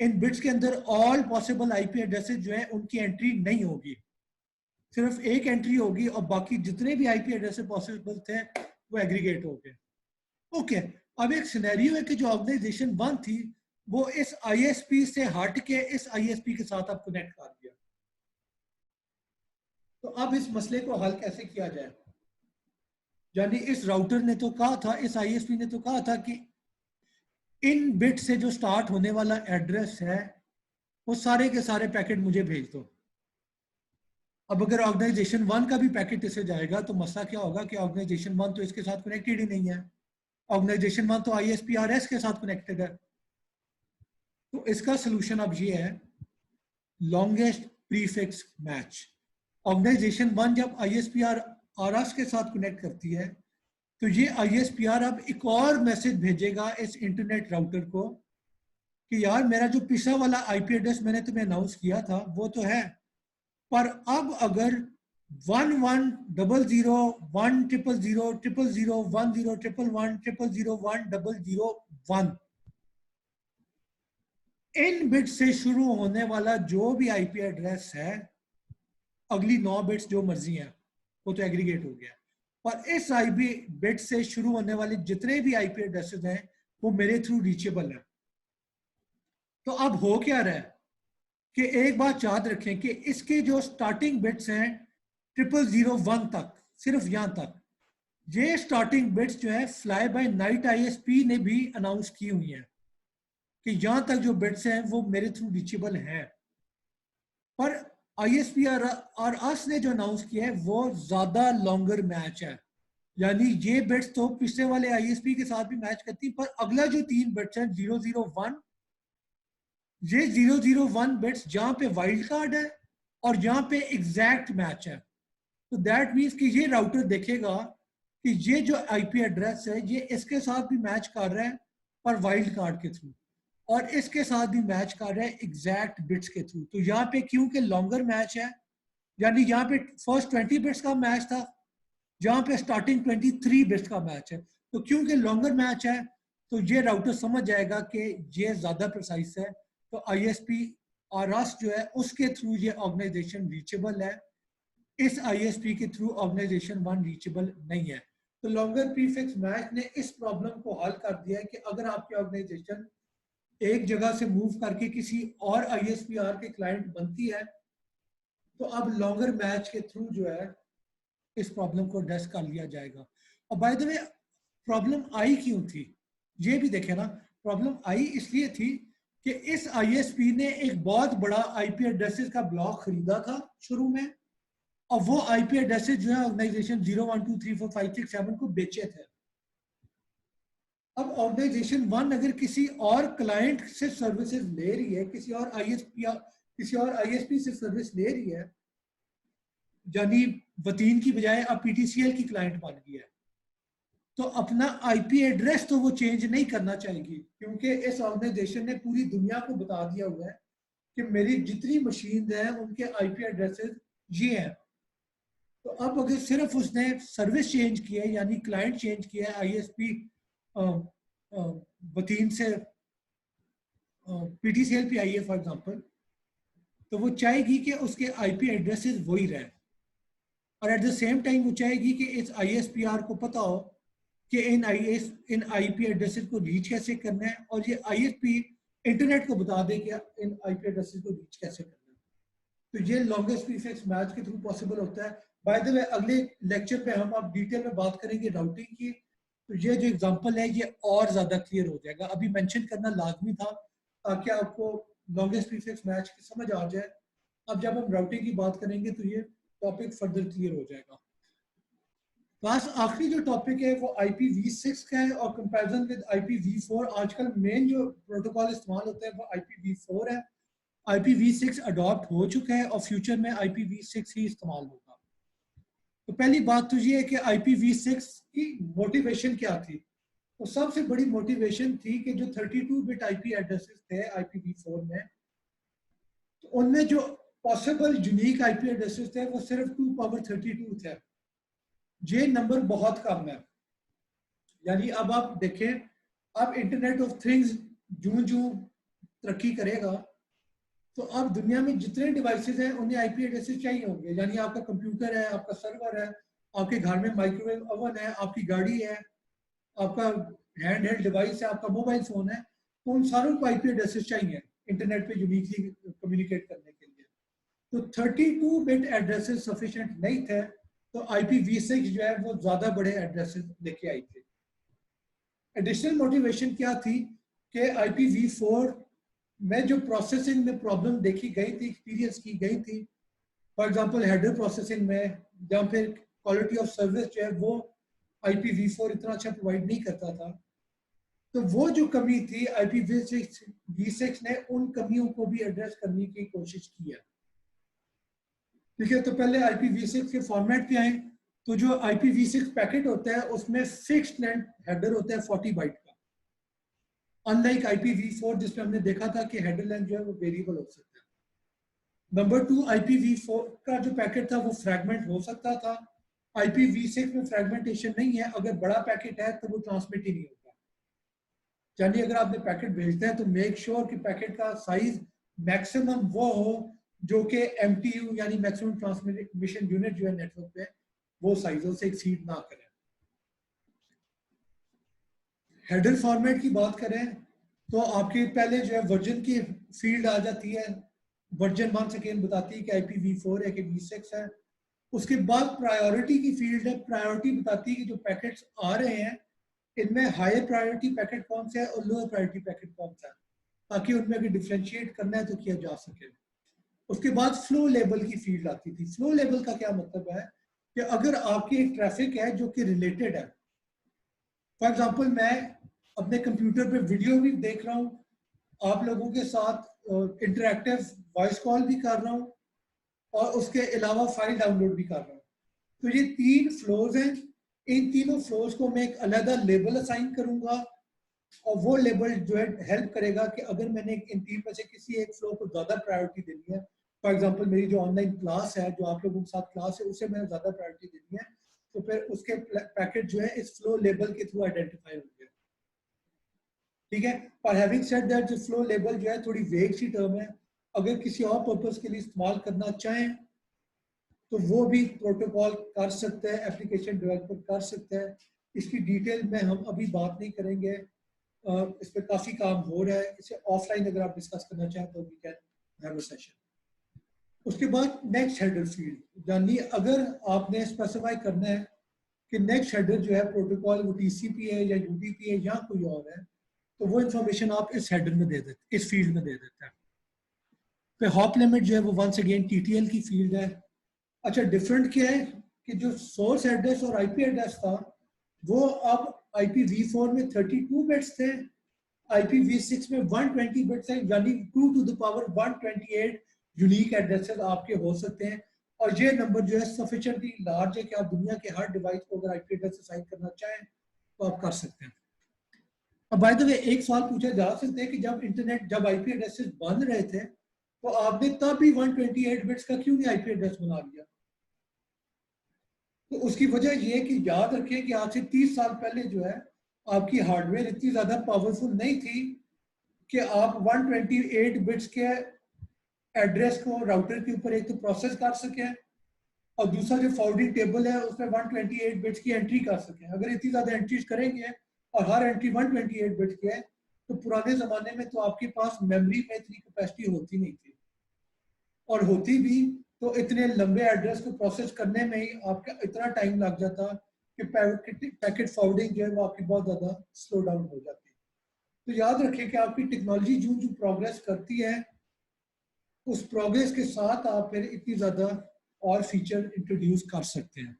इन बिट्स के अंदर ऑल पॉसिबल आईपी एड्रेसेस जो है उनकी एंट्री नहीं होगी, सिर्फ एक एंट्री होगी और बाकी जितने भी आईपी एड्रेसेस पॉसिबल थे वो एग्रीगेट हो गए। ओके, अब एक सिनेरियो है कि जो ऑर्गेनाइजेशन 1 थी वो इस आईएसपी से हट के इस आईएसपी के साथ आप कनेक्ट कर दिया। तो अब इस मसले को हल कैसे किया जाए? यानी इस राउटर ने तो कहा था, इस आईएसपी ने तो कहा था कि इन बिट से जो स्टार्ट होने वाला एड्रेस है वो सारे के सारे पैकेट मुझे भेज दो। अब अगर ऑर्गेनाइजेशन 1 का भी पैकेट इसे जाएगा तो मसला क्या होगा कि ऑर्गेनाइजेशन 1 तो इसके साथ कनेक्टेड ही नहीं है, ऑर्गेनाइजेशन 1 तो आईएसपीआरएस के साथ कनेक्टेड है। तो इसका सोल्यूशन अब ये है लॉन्गेस्ट प्रीफिक्स मैच। ऑर्गेनाइजेशन 1 जब आईएसपीआरएस के साथ कनेक्ट करती है तो ये आईएसपीआर अब एक और मैसेज भेजेगा इस इंटरनेट राउटर को कि यार मेरा जो पिछला वाला आईपी एड्रेस मैंने तुम्हें अनाउंस किया था वो तो है, पर अब अगर 110000001000100010001001 इन बिट से शुरू होने वाला जो भी आईपी एड्रेस है, अगली 9 बिट्स जो मर्जी है वो तो एग्रीगेट हो गया, पर इस आईपी बिट से शुरू होने वाले जितने भी आईपी एड्रेसेस हैं वो मेरे थ्रू रीचेबल है। तो अब हो क्या रहा है कि एक बात याद रखें कि इसके जो स्टार्टिंग बिट्स हैं 0001 तक, सिर्फ यहां तक, ये स्टार्टिंग बिट्स जो है फ्लाई बाय नाइट आईएसपी ने भी अनाउंस की हुई हैं कि यहां तक जो बिट्स हैं वो मेरे थ्रू रीचेबल हैं, पर आईएसपी और अस ने जो अनाउंस किया है वो ज्यादा लॉन्गर मैच है। यानी ये बिट्स तो पिछले वाले आईएसपी के साथ भी मैच करती, पर अगला जो 3 बिट्स हैं 001, ये 001 बिट्स जहां पे वाइल्ड कार्ड है और जहां पे एग्जैक्ट मैच है। तो दैट मीन्स कि ये राउटर देखेगा कि ये जो आईपी एड्रेस है ये इसके साथ भी मैच कर रहा है पर वाइल्ड कार्ड के थ्रू, और इसके साथ भी मैच कर रहा है एग्जैक्ट बिट्स के थ्रू। तो यहाँ पे क्योंकि लॉन्गर मैच है, यानी यहाँ पे फर्स्ट 20 बिट्स का मैच था, जहां पे स्टार्टिंग 23 बिट्स का मैच है, तो क्योंकि लॉन्गर मैच है तो ये राउटर समझ जाएगा कि ये ज्यादा प्रिसाइज है, तो आईएसपी आरएस जो है उसके थ्रू ये ऑर्गेनाइजेशन रीचेबल है, इस आईएसपी के थ्रू ऑर्गेनाइजेशन 1 रीचेबल नहीं है। तो लॉन्गर प्रीफिक्स मैच ने इस प्रॉब्लम को हल कर दिया है कि अगर आपकी ऑर्गेनाइजेशन एक जगह से मूव करके किसी और आईएसपीआर के क्लाइंट बनती है तो अब लॉन्गर मैच के थ्रू जो है इस प्रॉब्लम को एड्रेस कर लिया जाएगा। और बाय द वे प्रॉब्लम आई क्यों थी ये भी देखें ना, प्रॉब्लम आई इसलिए थी कि इस आईएसपी ने एक बहुत बड़ा आईपी एड्रेसेस का ब्लॉक खरीदा था शुरू में, और वो आईपी एड्रेसेस जो है ऑर्गेनाइजेशन 0123456 को बेचे थे। अब ऑर्गेनाइजेशन 1 अगर किसी और क्लाइंट से सर्विसेज ले रही है, किसी और आईएसपी से सर्विस ले रही है, यानी वतीन की बजाय अब पीटीसीएल की क्लाइंट बन गई है, तो अपना आईपी एड्रेस तो वो चेंज नहीं करना चाहेगी, क्योंकि इस ऑर्गेनाइजेशन ने पूरी दुनिया को बता दिया हुआ है कि मेरी जितनी मशीन हैं उनके आईपी एड्रेसेस ये हैं। तो अब अगर सिर्फ उसने सर्विस चेंज की है, यानी क्लाइंट चेंज किया है आईएसपी वतीन से पीटीसीएल पे आई है फॉर एग्जांपल, तो वो चाहेगी कि उसके आईपी एड्रेसेस वही रहे, और एट द सेम टाइम वो चाहेगी कि इस आईएसपीआर को पता हो कि इन आईपी एड्रेसेस को रीच कैसे करना है, और ये आईएसपी इंटरनेट को बता दे कि इन आईपी एड्रेसेस को रीच कैसे करना है। तो ये लॉन्गेस्ट प्रीफिक्स मैच के थ्रू पॉसिबल होता है। बाय द वे अगले लेक्चर पे हम अब डिटेल में बात करेंगे राउटिंग की, तो ये जो एग्जांपल है ये और ज्यादा क्लियर हो जाएगा, अभी मेंशन करना लाजमी था ताकि आपको लॉन्गेस्ट प्रीफिक्स मैच की समझ आ जाए। अब जब हम राउटिंग की बात करेंगे तो ये टॉपिक फर्दर क्लियर हो जाएगा। बस आखिरी जो टॉपिक है वो IPv6 का है और कंपैरिजन विद IPv4। आजकल मेन जो प्रोटोकॉल इस्तेमाल होता है वो IPv4 है। IPv6 अडॉप्ट हो चुका है और फ्यूचर में IPv6 ही इस्तेमाल होगा। तो पहली बात तो ये है कि IPv6 की मोटिवेशन क्या थी। तो सबसे बड़ी मोटिवेशन थी कि जो 32 बिट IP एड्रेसेस थे IPv4 में, तो उनमें जो पॉसिबल यूनिक IP एड्रेसेस थे वो सिर्फ 2 पावर 32 थे। ये नंबर बहुत कम है। यानी अब आप देखें, अब इंटरनेट ऑफ थिंग्स जूं जूं तरक्की करेगा तो अब दुनिया में जितने डिवाइसेस हैं उन्हें IP एड्रेसेस चाहिए होंगे। यानी आपका कंप्यूटर है, आपका सर्वर है, आपके घर में माइक्रोवेव ओवन है, आपकी गाड़ी है, आपका हैंड हेल्ड डिवाइस है, आपका मोबाइल फोन है, तो उन सारों को IP एड्रेसेस चाहिए इंटरनेट पे यूनिकली कम्युनिकेट करने के लिए। तो 32 बिट एड्रेसेस सफिशिएंट नहीं थे, तो IPv6 जो है वो ज्यादा बड़े एड्रेसेस लेके आई थी। एडिशनल मोटिवेशन क्या थी कि IPv4 में जो प्रोसेसिंग में प्रॉब्लम देखी गई थी, एक्सपीरियंस की गई थी, फॉर एग्जांपल हेडर प्रोसेसिंग में या फिर क्वालिटी ऑफ सर्विस जो है वो IPv4 इतना अच्छा प्रोवाइड नहीं करता था। तो वो जो कमी थी IPv6 ने उन कमियों को भी एड्रेस करने की कोशिश की है। ठीक है, तो पहले IPv6 के फॉर्मेट पे आए। तो जो IPv6 पैकेट होता है उसमें फिक्स्ड लेंथ हेडर होता है 40 बाइट का, अनलाइक IPv4 जिसमें हमने देखा था कि हेडर लेंथ जो है वो वेरिएबल हो सकता है। नंबर 2, IPv4 का जो पैकेट था वो फ्रैगमेंट हो सकता था। IPv6 में फ्रैगमेंटेशन नहीं है, अगर बड़ा पैकेट है तो वो ट्रांसमिट ही नहीं होगा। यानी अगर आपने पैकेट भेजते हैं तो मेक श्योर कि पैकेट का साइज मैक्सिमम वो हो जो कि MTU यानी मैक्सिमम ट्रांसमिशन यूनिट जो है नेटवर्क पे वो साइजों से एक्सीड ना करें। हेडर फॉर्मेट की बात करें तो आपके पहले जो है वर्जन की फील्ड आ जाती है। वर्जन 1 सेकेंड बताती है कि IPv4 है कि v6 है। उसके बाद प्रायोरिटी की फील्ड है। प्रायोरिटी बताती है कि जो पैकेट्स आ रहे हैं इनमें हायर प्रायोरिटी पैकेट कौन सा है और लोअर प्रायोरिटी पैकेट कौन सा है, ताकि उनमें अगर डिफ्रेंशिएट करना है तो किया जा सके। उसके बाद फ्लो लेवल की फील्ड आती थी। फ्लो लेवल का क्या मतलब है कि अगर आपकी एक ट्रैफिक है जो कि रिलेटेड है, फॉर एग्जांपल मैं अपने कंप्यूटर पे वीडियो भी देख रहा हूँ, आप लोगों के साथ इंटरेक्टिव वॉइस कॉल भी कर रहा हूँ और उसके अलावा फाइल डाउनलोड भी कर रहा हूँ। तो ये 3 फ्लोज हैं। इन तीनों फ्लोज को मैं एक अलग लेबल असाइन करूंगा और वो लेबल जो है हेल्प करेगा कि अगर मैंने इन 3 में से किसी एक फ्लो को ज्यादा प्रायोरिटी देनी है, फॉर एग्जांपल मेरी जो ऑनलाइन क्लास है, जो आप लोगों के साथ क्लास है, उसे मैंने ज्यादा प्रायोरिटी देनी है, तो फिर उसके पैकेट जो है इस फ्लो लेबल के थ्रू आइडेंटिफाई होंगे। ठीक है, पर हैविंग सेड दैट जो फ्लो लेबल जो है थोड़ी वेग सी टर्म है। अगर किसी और पर्पस के लिए इस्तेमाल करना चाहें तो वो भी प्रोटोकॉल कर सकते हैं, एप्लीकेशन डेवलपर कर सकते हैं। इसकी डिटेल में हम अभी बात नहीं करेंगे। इस पर काफ़ी काम हो रहा है। इसे ऑफलाइन अगर आप डिस्कस करना चाहें तो we can have a session. उसके बाद नेक्स्ट हेडर फील्ड, यानी अगर आपने स्पेसिफाई करना है कि नेक्स्ट हेडर जो है प्रोटोकॉल वो TCP है या UDP है या कोई और है, तो वो इंफॉर्मेशन आप इस हेडर में दे देते, इस फील्ड में दे देते हैं। फिर हॉप लिमिट जो है वो वंस अगेन TTL की फील्ड है। अच्छा, डिफरेंट क्या है कि जो सोर्स एड्रेस और IP एड्रेस था वो अब IPv4 में 32 बिट्स थे, IPv6 में 120 बिट्स है, यानी 2 to the power 128 unique addresses आपके हो सकते हैं। और ये नंबर जो है सफिशिएंटली लार्ज है कि आप दुनिया के हर डिवाइस को अगर IP एड्रेस असाइन करना चाहें तो आप कर सकते हैं। अब बाय द वे एक सवाल पूछा जा सकता है कि जब IP एड्रेसेस बन रहे थे तो आपने तब भी 128 बिट्स का क्यों नहीं IP एड्रेस बना लिया। तो उसकी वजह यह है कि याद रखें कि आज से 30 साल पहले जो है आपकी हार्डवेयर इतनी ज्यादा पावरफुल नहीं थी कि आप 128 बिट्स के एड्रेस को राउटर के ऊपर एक तो प्रोसेस कर सकें और दूसरा जो फॉरवर्डिंग टेबल है उसमें 128 बिट्स की एंट्री कर सकें। अगर इतनी ज्यादा एंट्रीज करेंगे और हर एंट्री 128 बिट्स की है तो पुराने जमाने में तो आपके पास मेमोरी में इतनी कैपेसिटी होती नहीं थी, और होती भी तो इतने लंबे एड्रेस को प्रोसेस करने में ही आपका इतना टाइम लग जाता कि पैकेट फॉरवर्डिंग जो है वो आपकी बहुत ज़्यादा स्लो डाउन हो जाती है। तो याद रखें कि आपकी टेक्नोलॉजी जो जो प्रोग्रेस करती है उस प्रोग्रेस के साथ आप फिर इतनी ज़्यादा और फीचर इंट्रोड्यूस कर सकते हैं।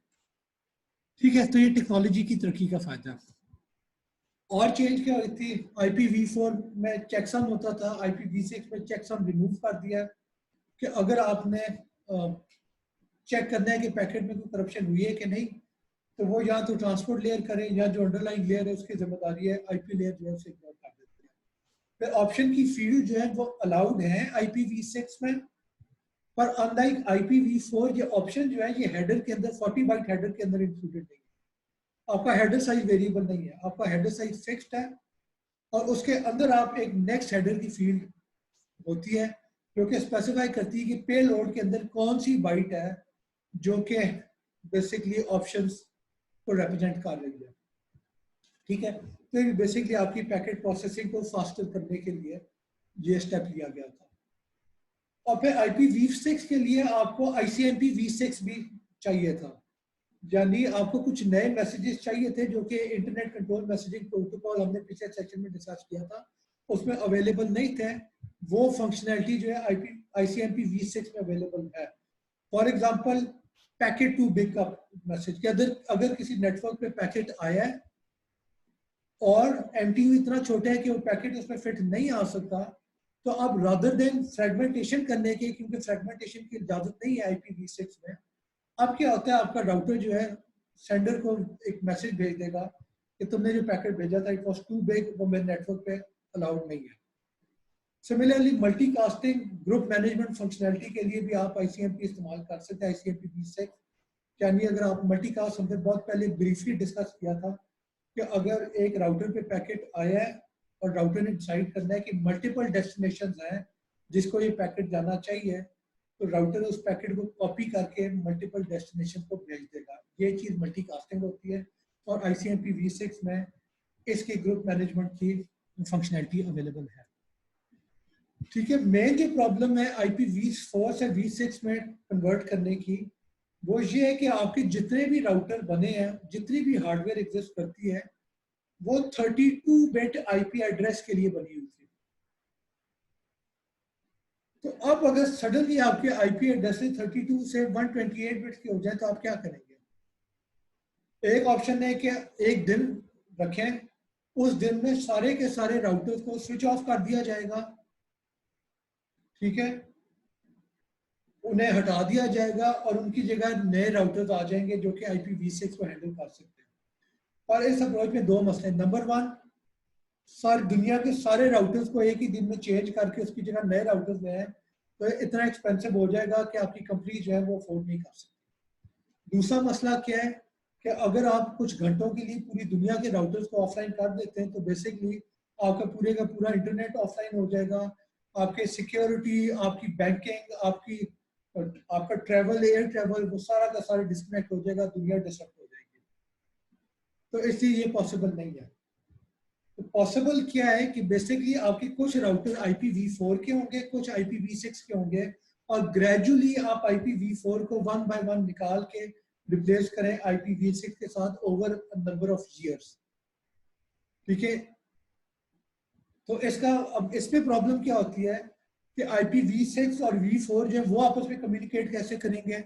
ठीक है, तो ये टेक्नोलॉजी की तरक्की का फायदा है। और चेंज क्या हुई थी, IPv4 में चेकसम होता था, IPv6 में चेकसम रिमूव कर दिया कि अगर आपने चेक करना है कि पैकेट में कोई करप्शन हुई है कि नहीं, तो वो या तो ट्रांसपोर्ट लेयर करें या जो अंडरलाइन लेयर है उसकी जिम्मेदारी है, IP लेयर जो है उसे इग्नोर कर देती है। फिर ऑप्शन की फील्ड जो है वो अलाउड है IPv6 में, पर अनलाइक IPv4 ये ऑप्शन जो है ये हेडर के अंदर 40 बाइट हेडर के अंदर इंक्लूडेड नहीं है। आपका हेडर साइज वेरिएबल नहीं है, आपका हेडर साइज फिक्स्ड है, और उसके अंदर आप एक नेक्स्ट हेडर की फील्ड होती है जो कि स्पेसिफाई करती है कि पे लोड के अंदर कौन सी बाइट है जो कि बेसिकली ऑप्शंस को रिप्रेजेंट कर रही है। ठीक है, तो ये बेसिकली आपकी पैकेट प्रोसेसिंग को फास्टर करने के लिए ये स्टेप लिया गया था। और फिर IPv6 के लिए आपको ICMP v6 भी चाहिए था, यानी आपको कुछ नए मैसेजेस चाहिए थे जो कि इंटरनेट कंट्रोल मैसेजिंग प्रोटोकॉल हमने पिछले सेक्शन में डिस्कस किया था उसमें अवेलेबल नहीं थे। वो फंक्शनैलिटी जो है ICMP v6 में अवेलेबल है। For example packet too big का मैसेज कि अगर किसी नेटवर्क पे पैकेट आया है और MTU इतना छोटा है कि वो पैकेट उसमें फिट नहीं आ सकता, तो अब रादर देन फ्रेगमेंटेशन करने के, क्योंकि फ्रेगमेंटेशन की इजाजत नहीं है IPv6 में, अब क्या होता है आपका राउटर जो है सेंडर को एक मैसेज भेज देगा कि तुमने जो पैकेट भेजा था इट वाज टू बिग, वो मेरे नेटवर्क पे अलाउड नहीं है। Similarly multicasting group management functionality के लिए भी आप ICMP इस्तेमाल कर सकते हैं, ICMP v6। यानी अगर आप मल्टीकास्ट, हमने बहुत पहले ब्रीफली डिस्कस किया था कि अगर एक राउटर पे पैकेट आया है और राउटर ने डिसाइड करना है कि मल्टीपल डेस्टिनेशंस हैं जिसको ये पैकेट जाना चाहिए, तो राउटर उस पैकेट को कॉपी करके मल्टीपल डेस्टिनेशन को भेज देगा। ये चीज़ मल्टीकास्टिंग होती है और ICMP v6 में इसकी ग्रुप मैनेजमेंट की फंक्शनैलिटी अवेलेबल है। ठीक है, मेन जो प्रॉब्लम है IPv4 से v6 में कन्वर्ट करने की, वो ये है कि आपके जितने भी राउटर बने हैं, जितनी भी हार्डवेयर एग्जिस्ट करती है, वो 32 बिट IP एड्रेस के लिए बनी हुई थी। तो अब अगर सडनली आपके IP एड्रेस 32 से 128 बिट के हो जाए तो आप क्या करेंगे? एक ऑप्शन है कि एक दिन रखें, उस दिन में सारे के सारे राउटर्स को स्विच ऑफ कर दिया जाएगा, ठीक है, उन्हें हटा दिया जाएगा और उनकी जगह नए राउटर्स आ जाएंगे जो कि IPv6 को हैंडल कर सकते हैं। और इस अप्रोच में दो मसले, नंबर वन, सारी दुनिया के सारे राउटर्स को एक ही दिन में चेंज करके उसकी जगह नए राउटर्स ले आए तो इतना एक्सपेंसिव हो जाएगा कि आपकी कंपनी जो है वो अफोर्ड नहीं कर सकती। दूसरा मसला क्या है कि अगर आप कुछ घंटों के लिए पूरी दुनिया के राउटर्स को ऑफलाइन कर देते हैं तो बेसिकली आपका पूरे का पूरा इंटरनेट ऑफलाइन हो जाएगा, आपके सिक्योरिटी, आपकी बैंकिंग, आपका ट्रैवल, एयर ट्रैवल, वो सारा का सारा डिस्कनेक्ट हो जाएगा, दुनिया डिस्टर्ब हो जाएगी। तो इसलिए ये पॉसिबल नहीं है। तो पॉसिबल क्या है कि बेसिकली आपके कुछ राउटर IPv4 के होंगे, कुछ IPv6 के होंगे, और ग्रेजुअली आप IPv4 को वन बाय वन निकाल के रिप्लेस करें IPv6 के साथ ओवर नंबर ऑफ ईयर्स। ठीक है, तो इसका अब इसमें प्रॉब्लम क्या होती है कि IPv6 और v4 जो है वो आपस में कम्युनिकेट कैसे करेंगे?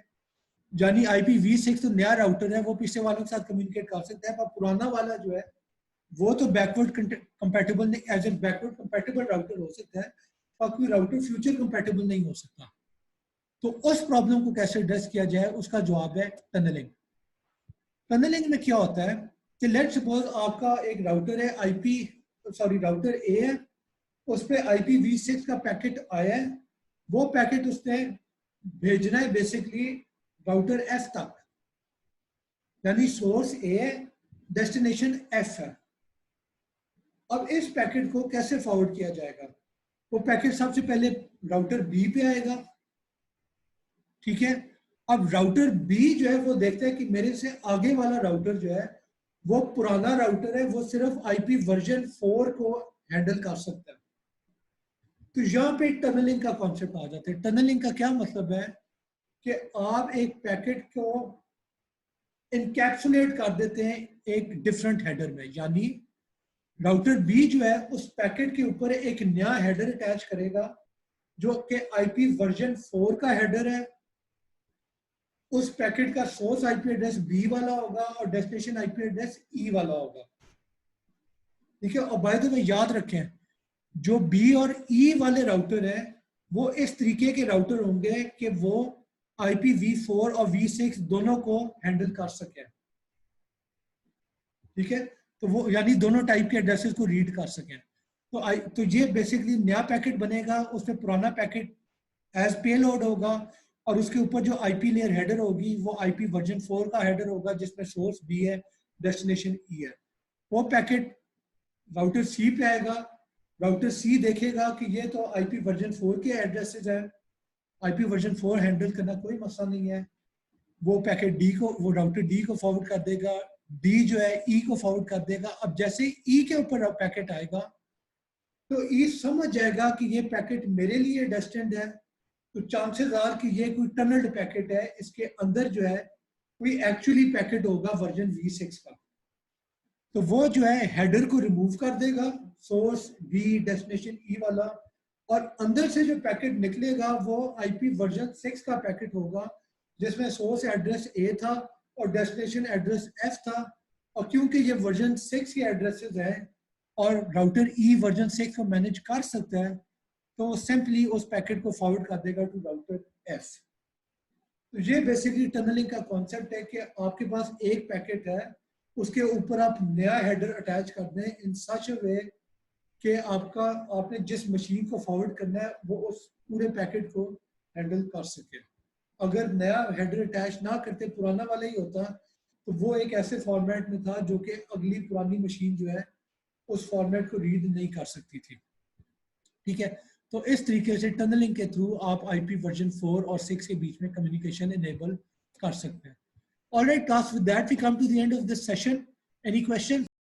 यानी IPv6 तो नया राउटर है, वो पिछले वालों के साथ कम्युनिकेट कर सकते हैं, पर पुराना वाला जो है वो तो बैकवर्ड कंपैटिबल नहीं, as a backward compatible router हो सकता है और कोई राउटर फ्यूचर कंपैटिबल नहीं हो सकता। तो उस प्रॉब्लम को कैसे एड्रेस किया जाए, उसका जवाब है टनलिंग। टनलिंग में क्या होता है कि लेट्स सपोज आपका एक राउटर है राउटर ए है, उस पर IPv6 का पैकेट आया है, वो पैकेट उसने भेजना है बेसिकली राउटर एफ तक, यानी सोर्स ए है, डेस्टिनेशन एफ है। अब इस पैकेट को कैसे फॉरवर्ड किया जाएगा? वो पैकेट सबसे पहले राउटर बी पे आएगा, ठीक है। अब राउटर बी जो है वो देखता है कि मेरे से आगे वाला राउटर जो है वो पुराना राउटर है, वो सिर्फ IP वर्जन 4 को हैंडल कर सकता है। तो यहाँ पे टनलिंग का कॉन्सेप्ट आ जाता है। टनलिंग का क्या मतलब है कि आप एक पैकेट को इनकैप्सुलेट कर देते हैं एक डिफरेंट हेडर में, यानी राउटर बी जो है उस पैकेट के ऊपर एक नया हेडर अटैच करेगा जो कि IP वर्जन 4 का हेडर है, उस पैकेट का सोर्स आईपी एड्रेस बी वाला होगा और डेस्टिनेशन आईपी एड्रेस ई वाला होगा। ठीक है, और बाय द वे याद रखें, जो बी और ई वाले राउटर है वो इस तरीके के राउटर होंगे कि वो IPv4 और V6 दोनों को हैंडल कर सके। ठीक है, तो वो यानी दोनों टाइप के एड्रेसेस को रीड कर सकें। तो ये बेसिकली नया पैकेट बनेगा, उसमें पुराना पैकेट एज पेलोड होगा और उसके ऊपर जो आईपी लेयर हेडर होगी वो आईपी वर्जन 4 का हेडर होगा जिसमें सोर्स बी है, डेस्टिनेशन ई है। वो पैकेट राउटर सी पे आएगा, राउटर सी देखेगा कि ये तो आईपी वर्जन 4 के एड्रेसेस है, आईपी वर्जन 4 हैंडल करना कोई मसला नहीं है। वो पैकेट डी को, वो राउटर डी को फॉरवर्ड कर देगा, डी जो है ई को फॉरवर्ड कर देगा। अब जैसे ई के ऊपर पैकेट आएगा तो ई समझ जाएगा कि ये पैकेट मेरे लिए डेस्टिन्ड है, तो चांसेस आर कि ये कोई टनल्ड पैकेट है, इसके अंदर जो है कोई एक्चुअली पैकेट होगा वर्जन V6 का। तो वो जो है हेडर को रिमूव कर देगा, सोर्स बी डेस्टिनेशन ई वाला, और अंदर से जो पैकेट निकलेगा वो आईपी वर्जन 6 का पैकेट होगा जिसमें सोर्स एड्रेस ए था और डेस्टिनेशन एड्रेस एफ था। और क्योंकि ये वर्जन 6 के एड्रेसेस हैं और राउटर ई वर्जन 6 को मैनेज कर सकता है तो सिंपली उस पैकेट को फॉरवर्ड कर देगा टू राउटर एफ। तो ये बेसिकली टनलिंग का कॉन्सेप्ट है कि आपके पास एक पैकेट है, उसके ऊपर आप नया हेडर अटैच कर दें इन सच अ वे कि आपने जिस मशीन को फॉरवर्ड करना है वो उस पूरे पैकेट को हैंडल कर सके। अगर नया हेडर अटैच ना करते, पुराना वाला ही होता, तो वो एक ऐसे फॉर्मेट में था जो कि अगली पुरानी मशीन जो है उस फॉर्मेट को रीड नहीं कर सकती थी। ठीक है, तो इस तरीके से टनलिंग के थ्रू आप आईपी वर्जन 4 और 6 के बीच में कम्युनिकेशन इनेबल कर सकते हैं। Alright class, with that we come to the end of this session. Any question?